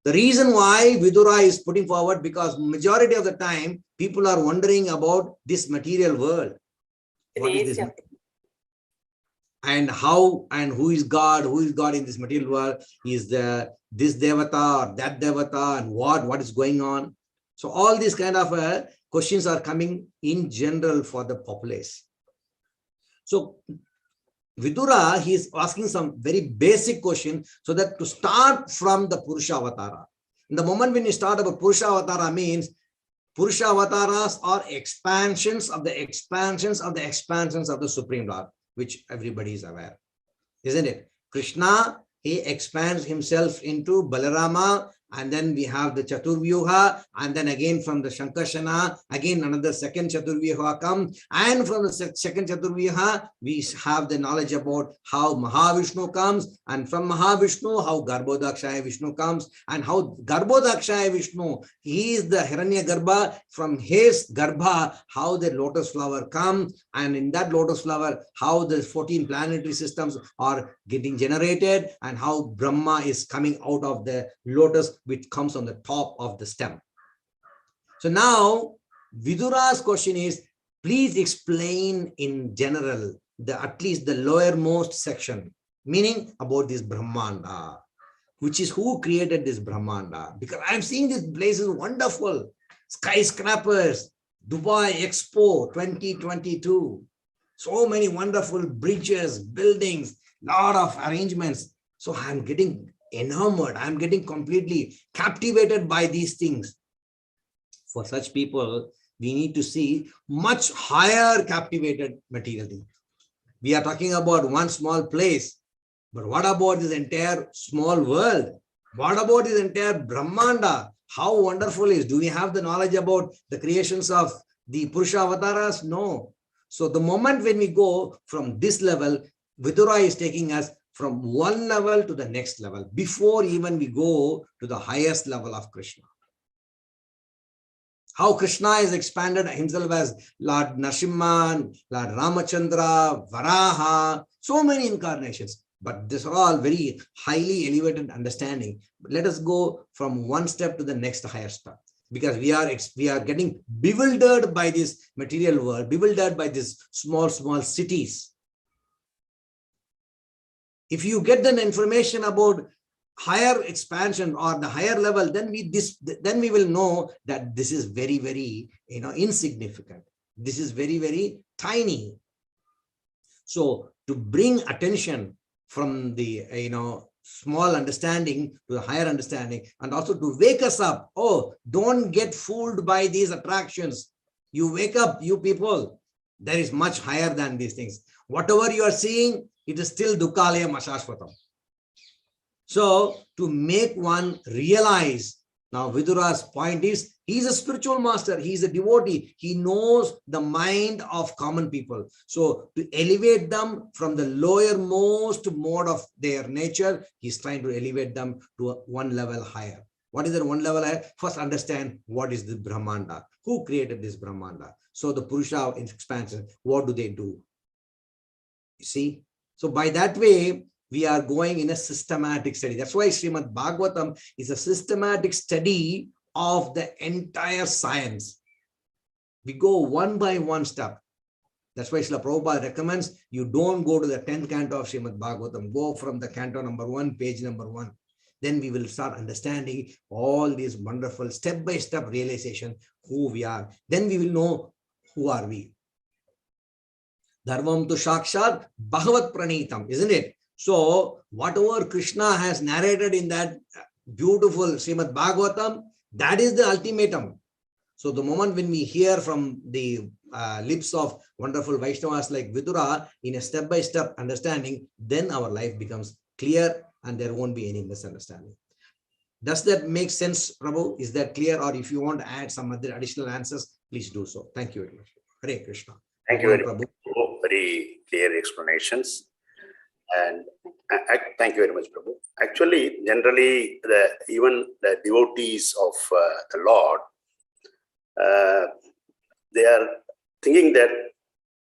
the reason why Vidura is putting forward, because majority of the time people are wondering about this material world. What is this? And how and who is God in this material world? Is this Devata or that Devata, and what is going on? So all these kind of questions are coming in general for the populace. So Vidura, he is asking some very basic question, so that to start from the Purusha Avatara. In the moment when you start about Purusha Avatara, means Purusha Avataras are expansions of the expansions of the expansions of the Supreme Lord, which everybody is aware, isn't it? Krishna, he expands himself into Balarama, and then we have the Chaturvyuha, and then again from the Shankarshana, again another second Chaturvyuha comes, and from the second Chaturvyuha, we have the knowledge about how Mahavishnu comes, and from Mahavishnu, how Garbhodakshaya Vishnu comes, and how Garbhodakshaya Vishnu, he is the Hiranya Garbha, from his Garbha, how the lotus flower comes, and in that lotus flower, how the 14 planetary systems are getting generated, and how Brahma is coming out of the lotus, which comes on the top of the stem. So now Vidura's question is, please explain in general, at least the lowermost section, meaning about this Brahmanda, which is who created this Brahmanda. Because I'm seeing this place is wonderful. Skyscrapers, Dubai Expo 2022. So many wonderful bridges, buildings, lot of arrangements. So I'm getting enamored. I'm getting completely captivated by these things. For such people, we need to see much higher captivated material. We are talking about one small place, but what about this entire small world? What about this entire Brahmanda? How wonderful is? Do we have the knowledge about the creations of the Purusha Avataras? No. So the moment when we go from this level, Vidura is taking us from one level to the next level, before even we go to the highest level of Krishna. How Krishna has expanded himself as Lord Narasimha, Lord Ramachandra, Varaha, so many incarnations. But these are all very highly elevated understanding. But let us go from one step to the next higher step, because we are getting bewildered by this material world, bewildered by these small cities. If you get the information about higher expansion or the higher level, then we will know that this is very, very insignificant. This is very, very tiny. So to bring attention from the small understanding to the higher understanding, and also to wake us up. Oh, don't get fooled by these attractions. You wake up, you people. There is much higher than these things. Whatever you are seeing, it is still Dukkalaya Ashashvatam. So to make one realize, now Vidura's point is, he is a spiritual master, he is a devotee, he knows the mind of common people. So to elevate them from the lowermost mode of their nature, he is trying to elevate them to one level higher. What is that one level higher? First understand what is the Brahmanda, who created this Brahmanda. So the Purusha expansion, what do they do? You see? So by that way, we are going in a systematic study. That's why Shrimad Bhagavatam is a systematic study of the entire science. We go one by one step. That's why Srila Prabhupada recommends you don't go to the 10th canto of Shrimad Bhagavatam. Go from the canto number 1, page number 1. Then we will start understanding all these wonderful step-by-step realization, who we are. Then we will know who are we. Dharvam tu Shakshat Bhagavat Pranitam, isn't it? So whatever Krishna has narrated in that beautiful Srimad Bhagavatam, that is the ultimatum. So the moment when we hear from the lips of wonderful Vaishnavas like Vidura in a step-by-step understanding, then our life becomes clear and there won't be any misunderstanding. Does that make sense, Prabhu? Is that clear? Or if you want to add some other additional answers, please do so. Thank you very much. Hare Krishna. Thank you very much. Very clear explanations. And thank you very much, Prabhu. Actually, generally, even the devotees of the Lord, they are thinking that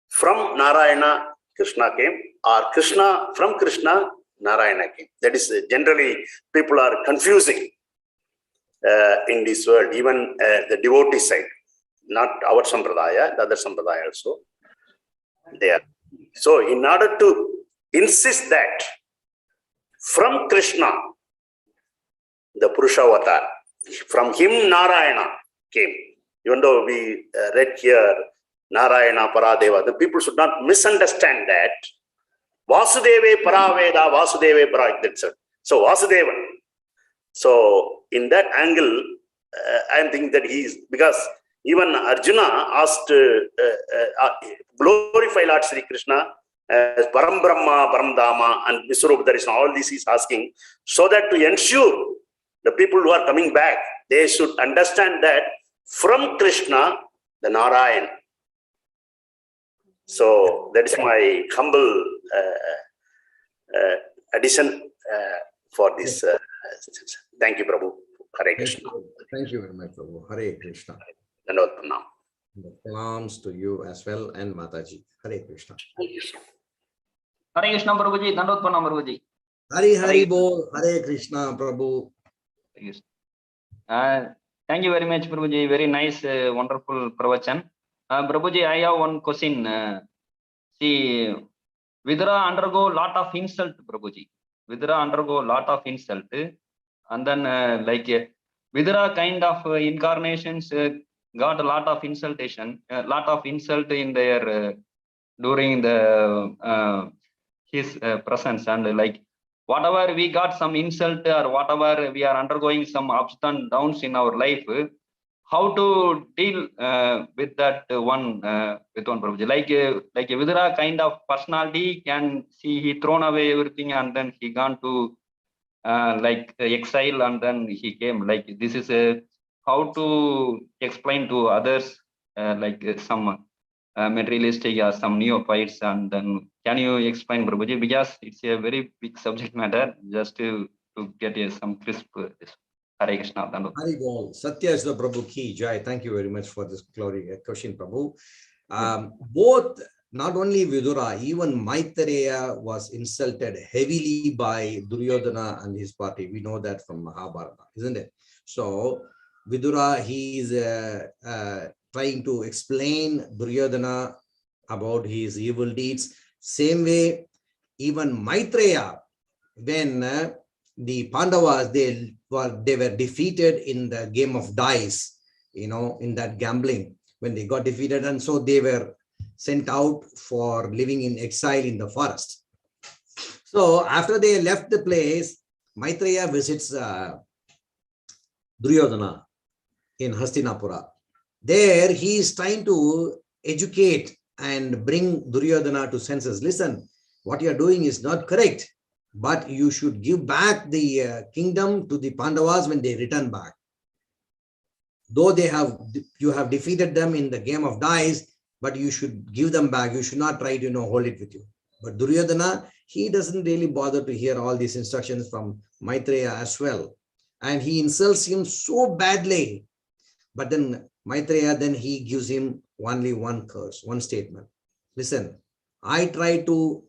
from Narayana, Krishna came, or from Krishna, Narayana came. That is generally people are confusing in this world, even the devotee side, not our Sampradaya, the other Sampradaya also. They are. So, in order to insist that from Krishna, the Purusha avatar, from him Narayana came. Even though we read here Narayana Paradeva, the people should not misunderstand that Vasudeve Paraveda, Vasudeve Para, that's it. So Vasudevan. So in that angle, I am thinking that he is, because even Arjuna asked, glorify Lord Sri Krishna as Param Brahma, Param Dhamma, and Viswarupa Darshana. All this is asking, so that to ensure the people who are coming back, they should understand that from Krishna, the Narayan. So that is my humble addition for this. Thank you, Prabhu. Hare Krishna. Thank you very much, Prabhu. Hare Krishna. Dandavad Pranam. Salams to you as well and Mataji. Hare Krishna. Hare Krishna, Prabhuji. Dandavad Pranam, Prabhuji. Hari Bol. Hare Krishna, Prabhu. Thank you very much, Prabhuji. Very nice, wonderful pravachan. Prabhuji, I have one question. See, Vidura undergo lot of insult, Prabhuji. Vidura undergo lot of insult, and then like Vidura kind of incarnations got a lot of insultation, a lot of insult in their during the his presence, and like whatever we got some insult or whatever we are undergoing some ups and downs in our life, how to deal with that one with one Prabhuji? Like a Vidura kind of personality, can see he thrown away everything and then he gone to like exile and then he came. Like this is how to explain to others like some materialistic or some neophytes, and then can you explain, Prabhuji, because it's a very big subject matter, just to get some crisp. Hare Krishna. Hari Bol. Satya is the Prabhu ki jai. Thank you very much for this glory question, Prabhu. Both, not only Vidura, even Maitreya was insulted heavily by Duryodhana and his party. We know that from Mahabharata, isn't it? So Vidura, he is trying to explain Duryodhana about his evil deeds. Same way, even Maitreya, when the Pandavas, they were defeated in the game of dice, in that gambling, when they got defeated, and so they were sent out for living in exile in the forest. So after they left the place, Maitreya visits Duryodhana in Hastinapura. There he is trying to educate and bring Duryodhana to senses. Listen, what you are doing is not correct, but you should give back the kingdom to the Pandavas when they return back. Though you have defeated them in the game of dice, but you should give them back. You should not try to hold it with you. But Duryodhana, he doesn't really bother to hear all these instructions from Maitreya as well. And he insults him so badly. But then Maitreya, then he gives him only one curse, one statement. Listen, I try to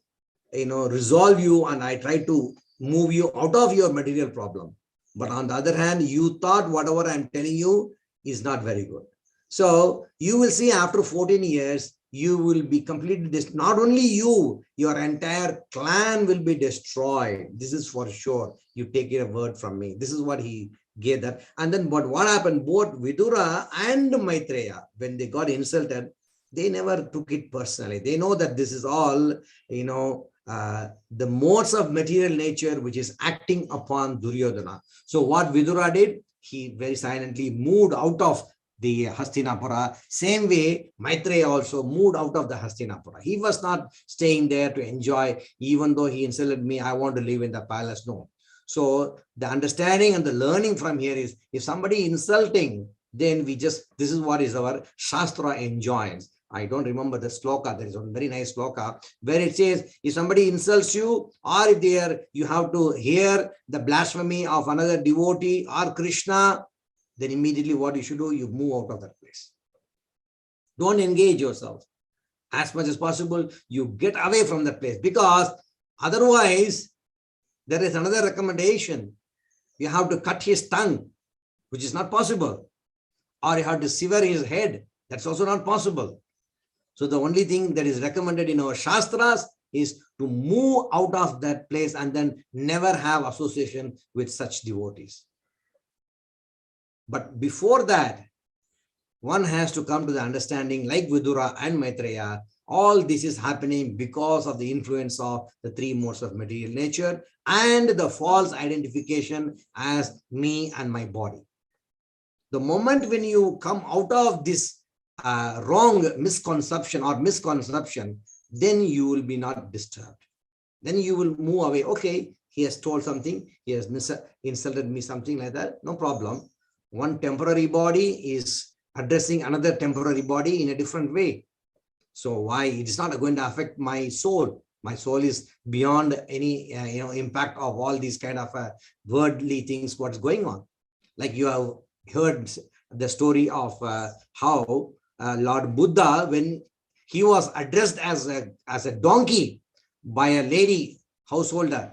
resolve you, and I try to move you out of your material problem. But on the other hand, you thought whatever I'm telling you is not very good. So you will see after 14 years, you will be completely destroyed. Not only you, your entire clan will be destroyed. This is for sure. You take a word from me. This is what he gave that. And then what happened? Both Vidura and Maitreya, when they got insulted, they never took it personally. They know that this is all, the modes of material nature which is acting upon Duryodhana. So what Vidura did, he very silently moved out of the Hastinapura. Same way, Maitreya also moved out of the Hastinapura. He was not staying there to enjoy, even though he insulted me, I want to live in the palace. No. So the understanding and the learning from here is, if somebody insulting, then this is what is our Shastra enjoins. I don't remember the sloka. There is one very nice sloka where it says, if somebody insults you, or if you have to hear the blasphemy of another devotee or Krishna, then immediately what you should do, you move out of that place. Don't engage yourself. As much as possible, you get away from that place, because otherwise there is another recommendation. You have to cut his tongue, which is not possible. Or you have to sever his head. That's also not possible. So the only thing that is recommended in our Shastras is to move out of that place and then never have association with such devotees. But before that, one has to come to the understanding, like Vidura and Maitreya, all this is happening because of the influence of the three modes of material nature and the false identification as me and my body. The moment when you come out of this wrong misconception, then you will be not disturbed. Then you will move away. Okay, he has told something, he has insulted me, something like that. No problem. One temporary body is addressing another temporary body in a different way. So why? It is not going to affect my soul. My soul is beyond any impact of all these kind of worldly things, what's going on. Like you have heard the story of how Lord Buddha, when he was addressed as a donkey by a lady householder,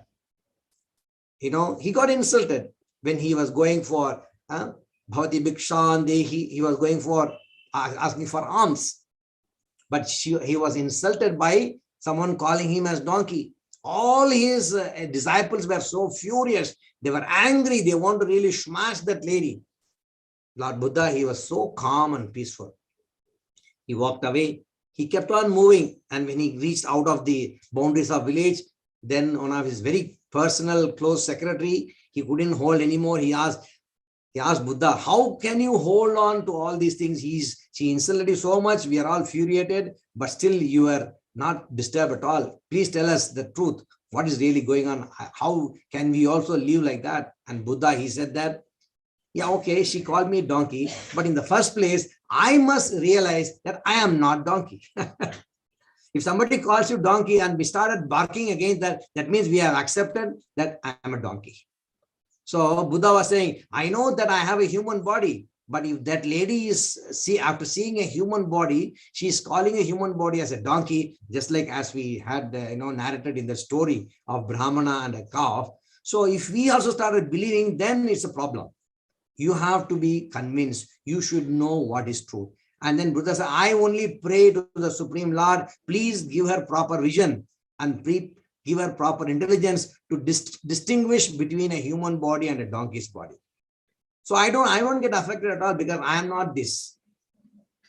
he got insulted when he was going for Bhavati Bhikshan, he was going for asking for alms. But he was insulted by someone calling him as donkey. All his disciples were so furious. They were angry. They want to really smash that lady. Lord Buddha, he was so calm and peaceful. He walked away. He kept on moving. And when he reached out of the boundaries of village, then one of his very personal close secretary, he couldn't hold anymore. He asked Buddha, how can you hold on to all these things? She insulted you so much. We are all furiated, but still you are not disturbed at all. Please tell us the truth. What is really going on? How can we also live like that? And Buddha, he said that, yeah, okay, she called me donkey, but in the first place, I must realize that I am not donkey. If somebody calls you donkey and we started barking against that, that means we have accepted that I am a donkey. So Buddha was saying, I know that I have a human body, but if that lady after seeing a human body, she is calling a human body as a donkey, just like as we had narrated in the story of Brahmana and a calf. So if we also started believing, then it's a problem. You have to be convinced. You should know what is true. And then Buddha said, I only pray to the Supreme Lord, please give her proper vision and give her proper intelligence to distinguish between a human body and a donkey's body. So I won't get affected at all because I am not this.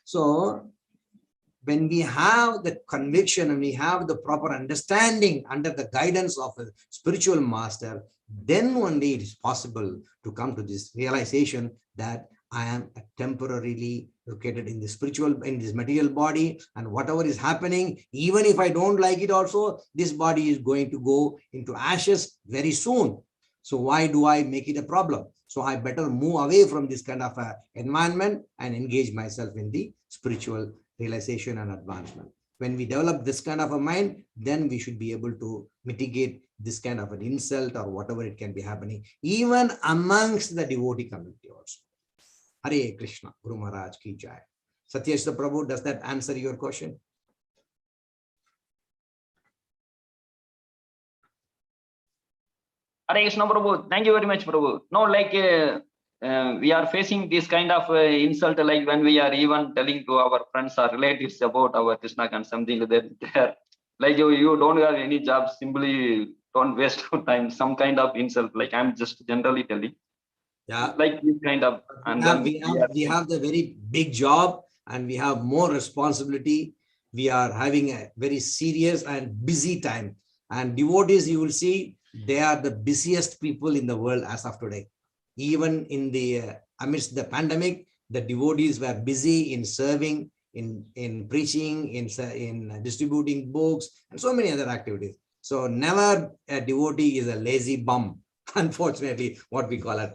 So when we have the conviction and we have the proper understanding under the guidance of a spiritual master, then only it is possible to come to this realization that I am temporarily located in this material body, and whatever is happening, even if I don't like it also, this body is going to go into ashes very soon. So why do I make it a problem? So I better move away from this kind of environment and engage myself in the spiritual realization and advancement. When we develop this kind of a mind, then we should be able to mitigate this kind of an insult or whatever it can be happening, even amongst the devotee community also. Hare Krishna, Guru Maharaj ki jai. Satyeshwar Prabhu, does that answer your question? Hare Krishna, Prabhu. Thank you very much, Prabhu. No, like we are facing this kind of insult, like when we are even telling to our friends or relatives about our Krishna and something like that. Like you don't have any job, simply don't waste your time. Some kind of insult, like I'm just generally telling. Yeah, like this kind of. And we have the very big job and we have more responsibility. We are having a very serious and busy time. And devotees, you will see, they are the busiest people in the world as of today. Even in the amidst the pandemic, the devotees were busy in serving, in preaching, in distributing books, and so many other activities. So never a devotee is a lazy bum. Unfortunately, what we call it,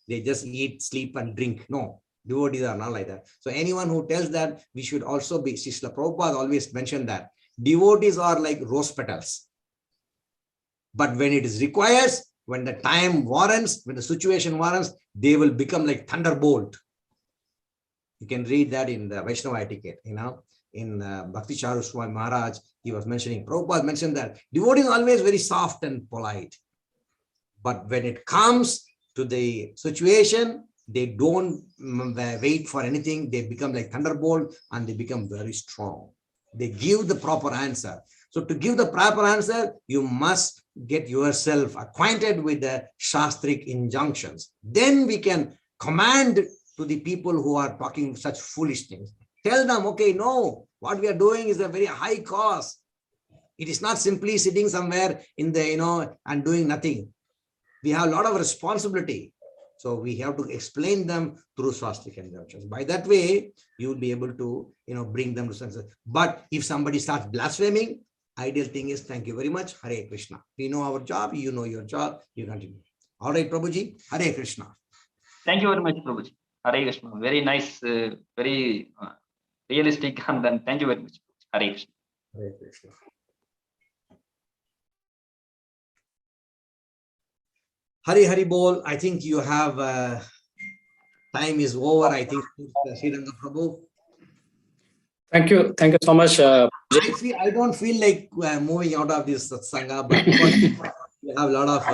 they just eat, sleep, and drink. No, Devotees are not like that. So anyone who tells that, we should also be, Srila Prabhupada always mentioned that devotees are like rose petals. But when it is requires, when the time warrants, when the situation warrants, they will become like thunderbolt. You can read that in the Vaishnava etiquette, in Bhakti Charu Swami Maharaj, he was mentioning, Prabhupada mentioned that devotee is always very soft and polite. But when it comes to the situation, they don't wait for anything. They become like thunderbolt and they become very strong. They give the proper answer. So to give the proper answer, you must get yourself acquainted with the Shastric injunctions. Then we can command to the people who are talking such foolish things. Tell them, okay, no, what we are doing is a very high cost. It is not simply sitting somewhere in the, and doing nothing. We have a lot of responsibility. So we have to explain them through swastika injunctions. By that way, you will be able to, bring them to senses. But if somebody starts blaspheming, ideal thing is, thank you very much, Hare Krishna. We know our job, you know your job, you continue. All right, Prabhuji, Hare Krishna. Thank you very much, Prabhuji. Hare Krishna. Very nice, very realistic, and then thank you very much. Hare Krishna. Hare Krishna. Hari Hari Bol, I think you have, time is over, I think, Sriranga Prabhu. Thank you so much. I don't feel like moving out of this Sanga, but we have a lot of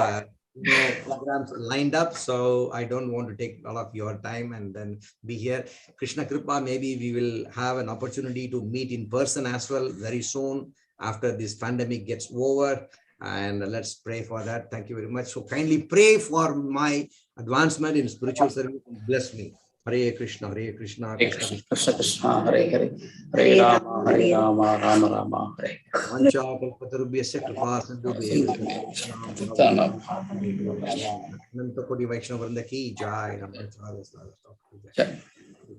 programs lined up, so I don't want to take a lot of your time and then be here. Krishna Kripa, maybe we will have an opportunity to meet in person as well very soon after this pandemic gets over. And let's pray for that. Thank you very much. So kindly pray for my advancement in spiritual service and bless me. Hare Krishna, Hare Krishna, Krishna Krishna, Hare Hare, Hare Rama, Rama Rama, Hare. Vancha kalpatarubhyasya kripa sindhubhya Nanta Kodi Vaishnava Vrinda ki jai.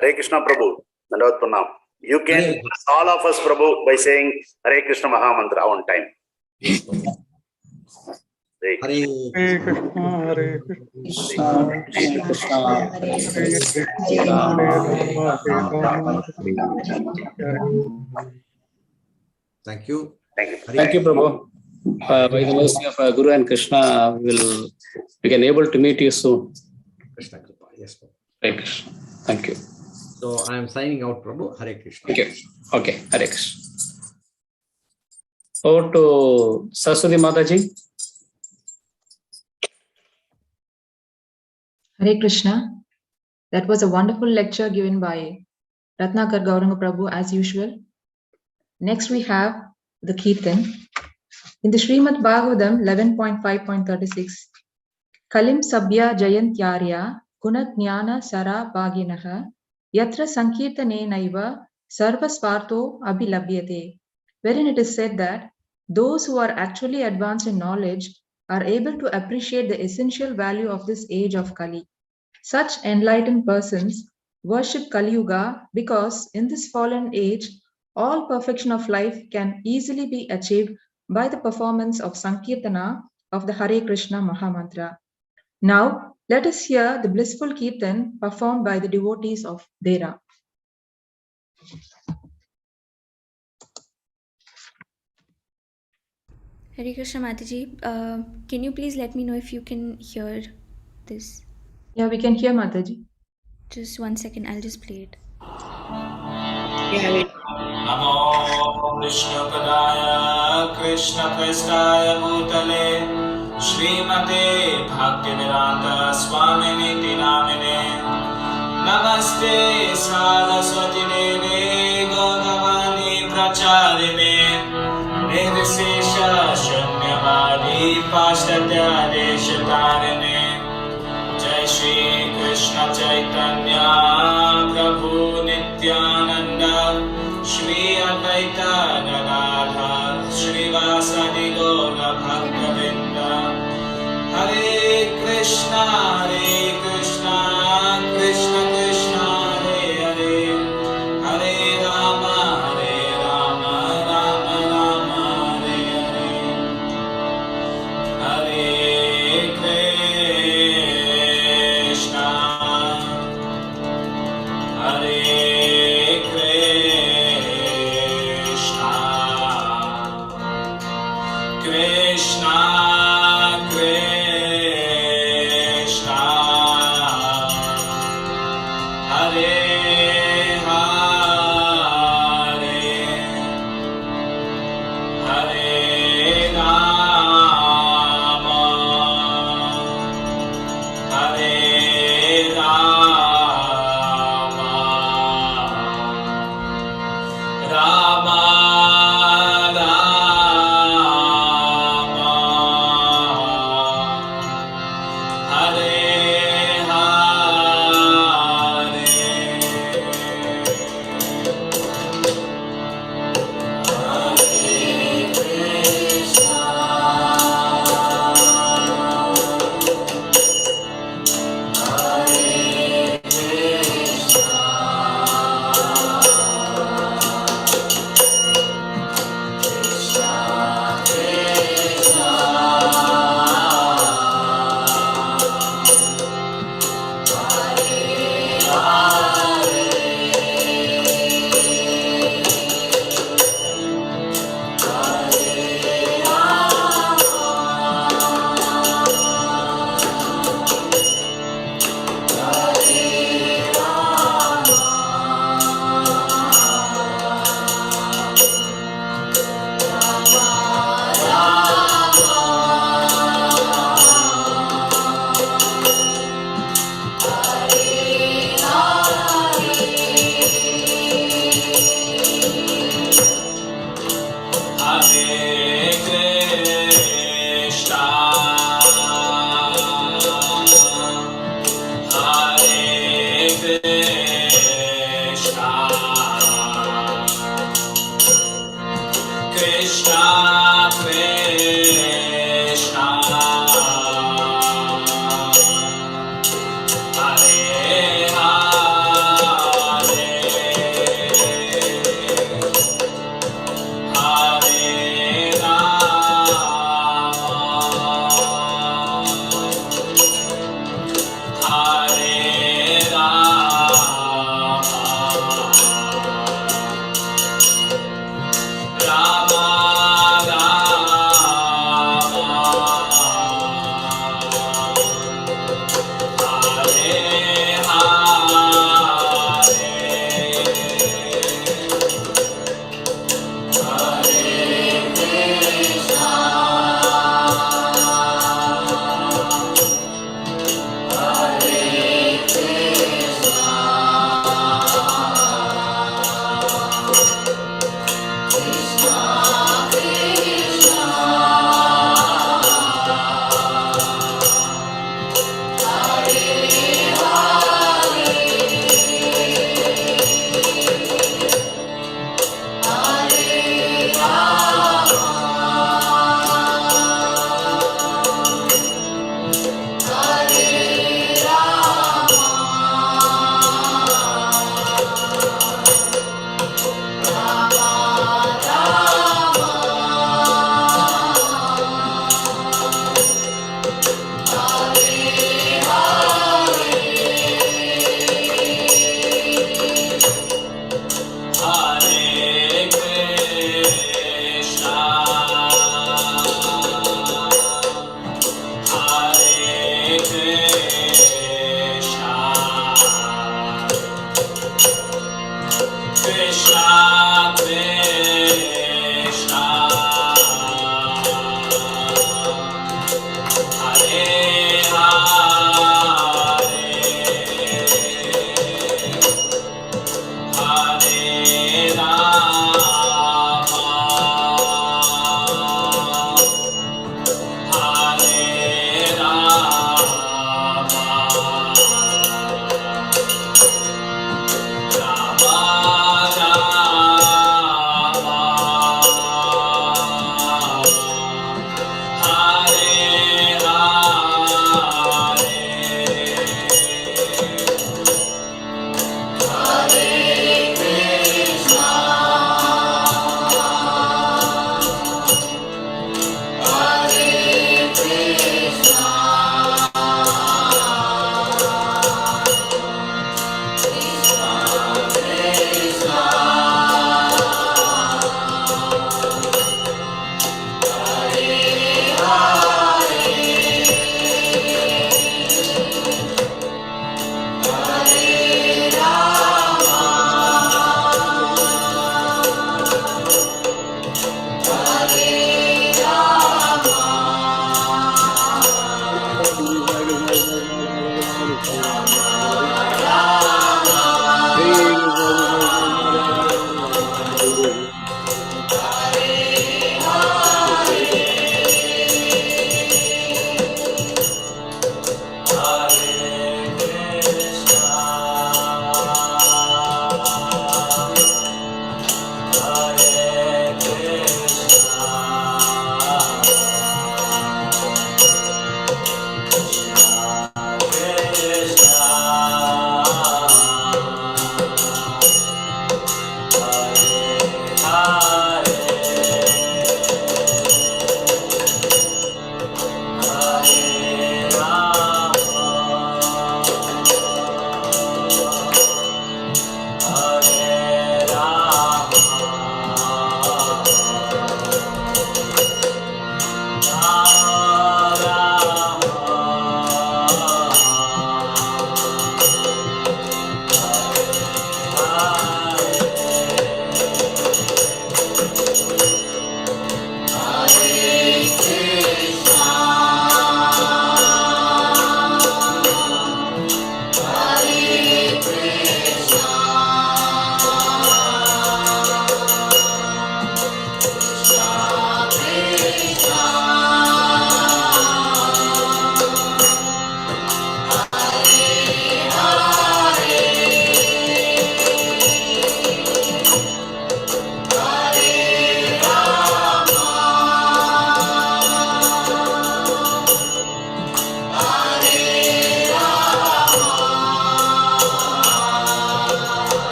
Hare Krishna, Prabhu. Dandavat Pranam. You can bless all of us, Prabhu, by saying Hare Krishna Mahamantra on time. Hare Krishna, Hare Krishna, Krishna, Thank you. Thank you, Prabhu. By the mercy of Guru and Krishna, we can able to meet you soon. Krishna Kripa. Yes, Prabhu. Hare Krishna. Thank you. So I am signing out, Prabhu. Hare Krishna. Thank you. Okay, Hare Krishna. Over to Saraswati Mataji. Hare Krishna. That was a wonderful lecture given by Ratnakar Gauranga Prabhu as usual. Next we have the Kirtan. In the Shrimad Bhagavatam 11.5.36, Kalim Sabya Jayantyarya Gunat Jnana Sara Bhaginaha Yatra Sankirtane Naiva Sarva Spartho Abhilabhyate, wherein it is said that those who are actually advanced in knowledge are able to appreciate the essential value of this age of Kali. Such enlightened persons worship Kali Yuga because in this fallen age, all perfection of life can easily be achieved by the performance of Sankirtana of the Hare Krishna Mahamantra. Now, let us hear the blissful Kirtan performed by the devotees of Dera. Hare Krishna Mataji, can you please let me know if you can hear this? Yeah, we can hear Mataji. Just 1 second, I'll just play it. Namo Vishnu Padaya Krishna Prestaya Bhutale Srimate Bhaktivedanta Swamini Namine Namaste Saraswati Devi Gauranga Pracharine Nirvisesha Shunyavadi Pastatya Deshatarine Jai Shri Krishna Chaitanya Prabhu Nityananda Shri Advaita Gadadhar Shri Vasadi Gaura Bhaktavinda Hare Krishna Krishna Krishna Hare Hare Hare Rama Rama Rama Hare Hare Hare Krishna Krishna Krishna Hare Hare Hare Rama Hare Rama Rama Rama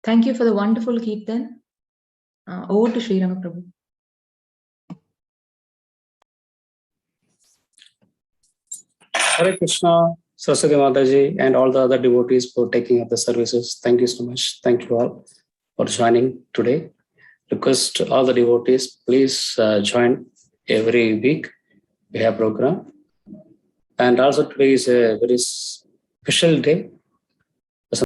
Thank you for the wonderful Kirtan. Over to Sri Rama Prabhu. Hare Krishna, Saraswati Mataji, and all the other devotees for taking up the services. Thank you so much. Thank you all for joining today. Request all the devotees, please join every week. We have program. And also today is a very special day.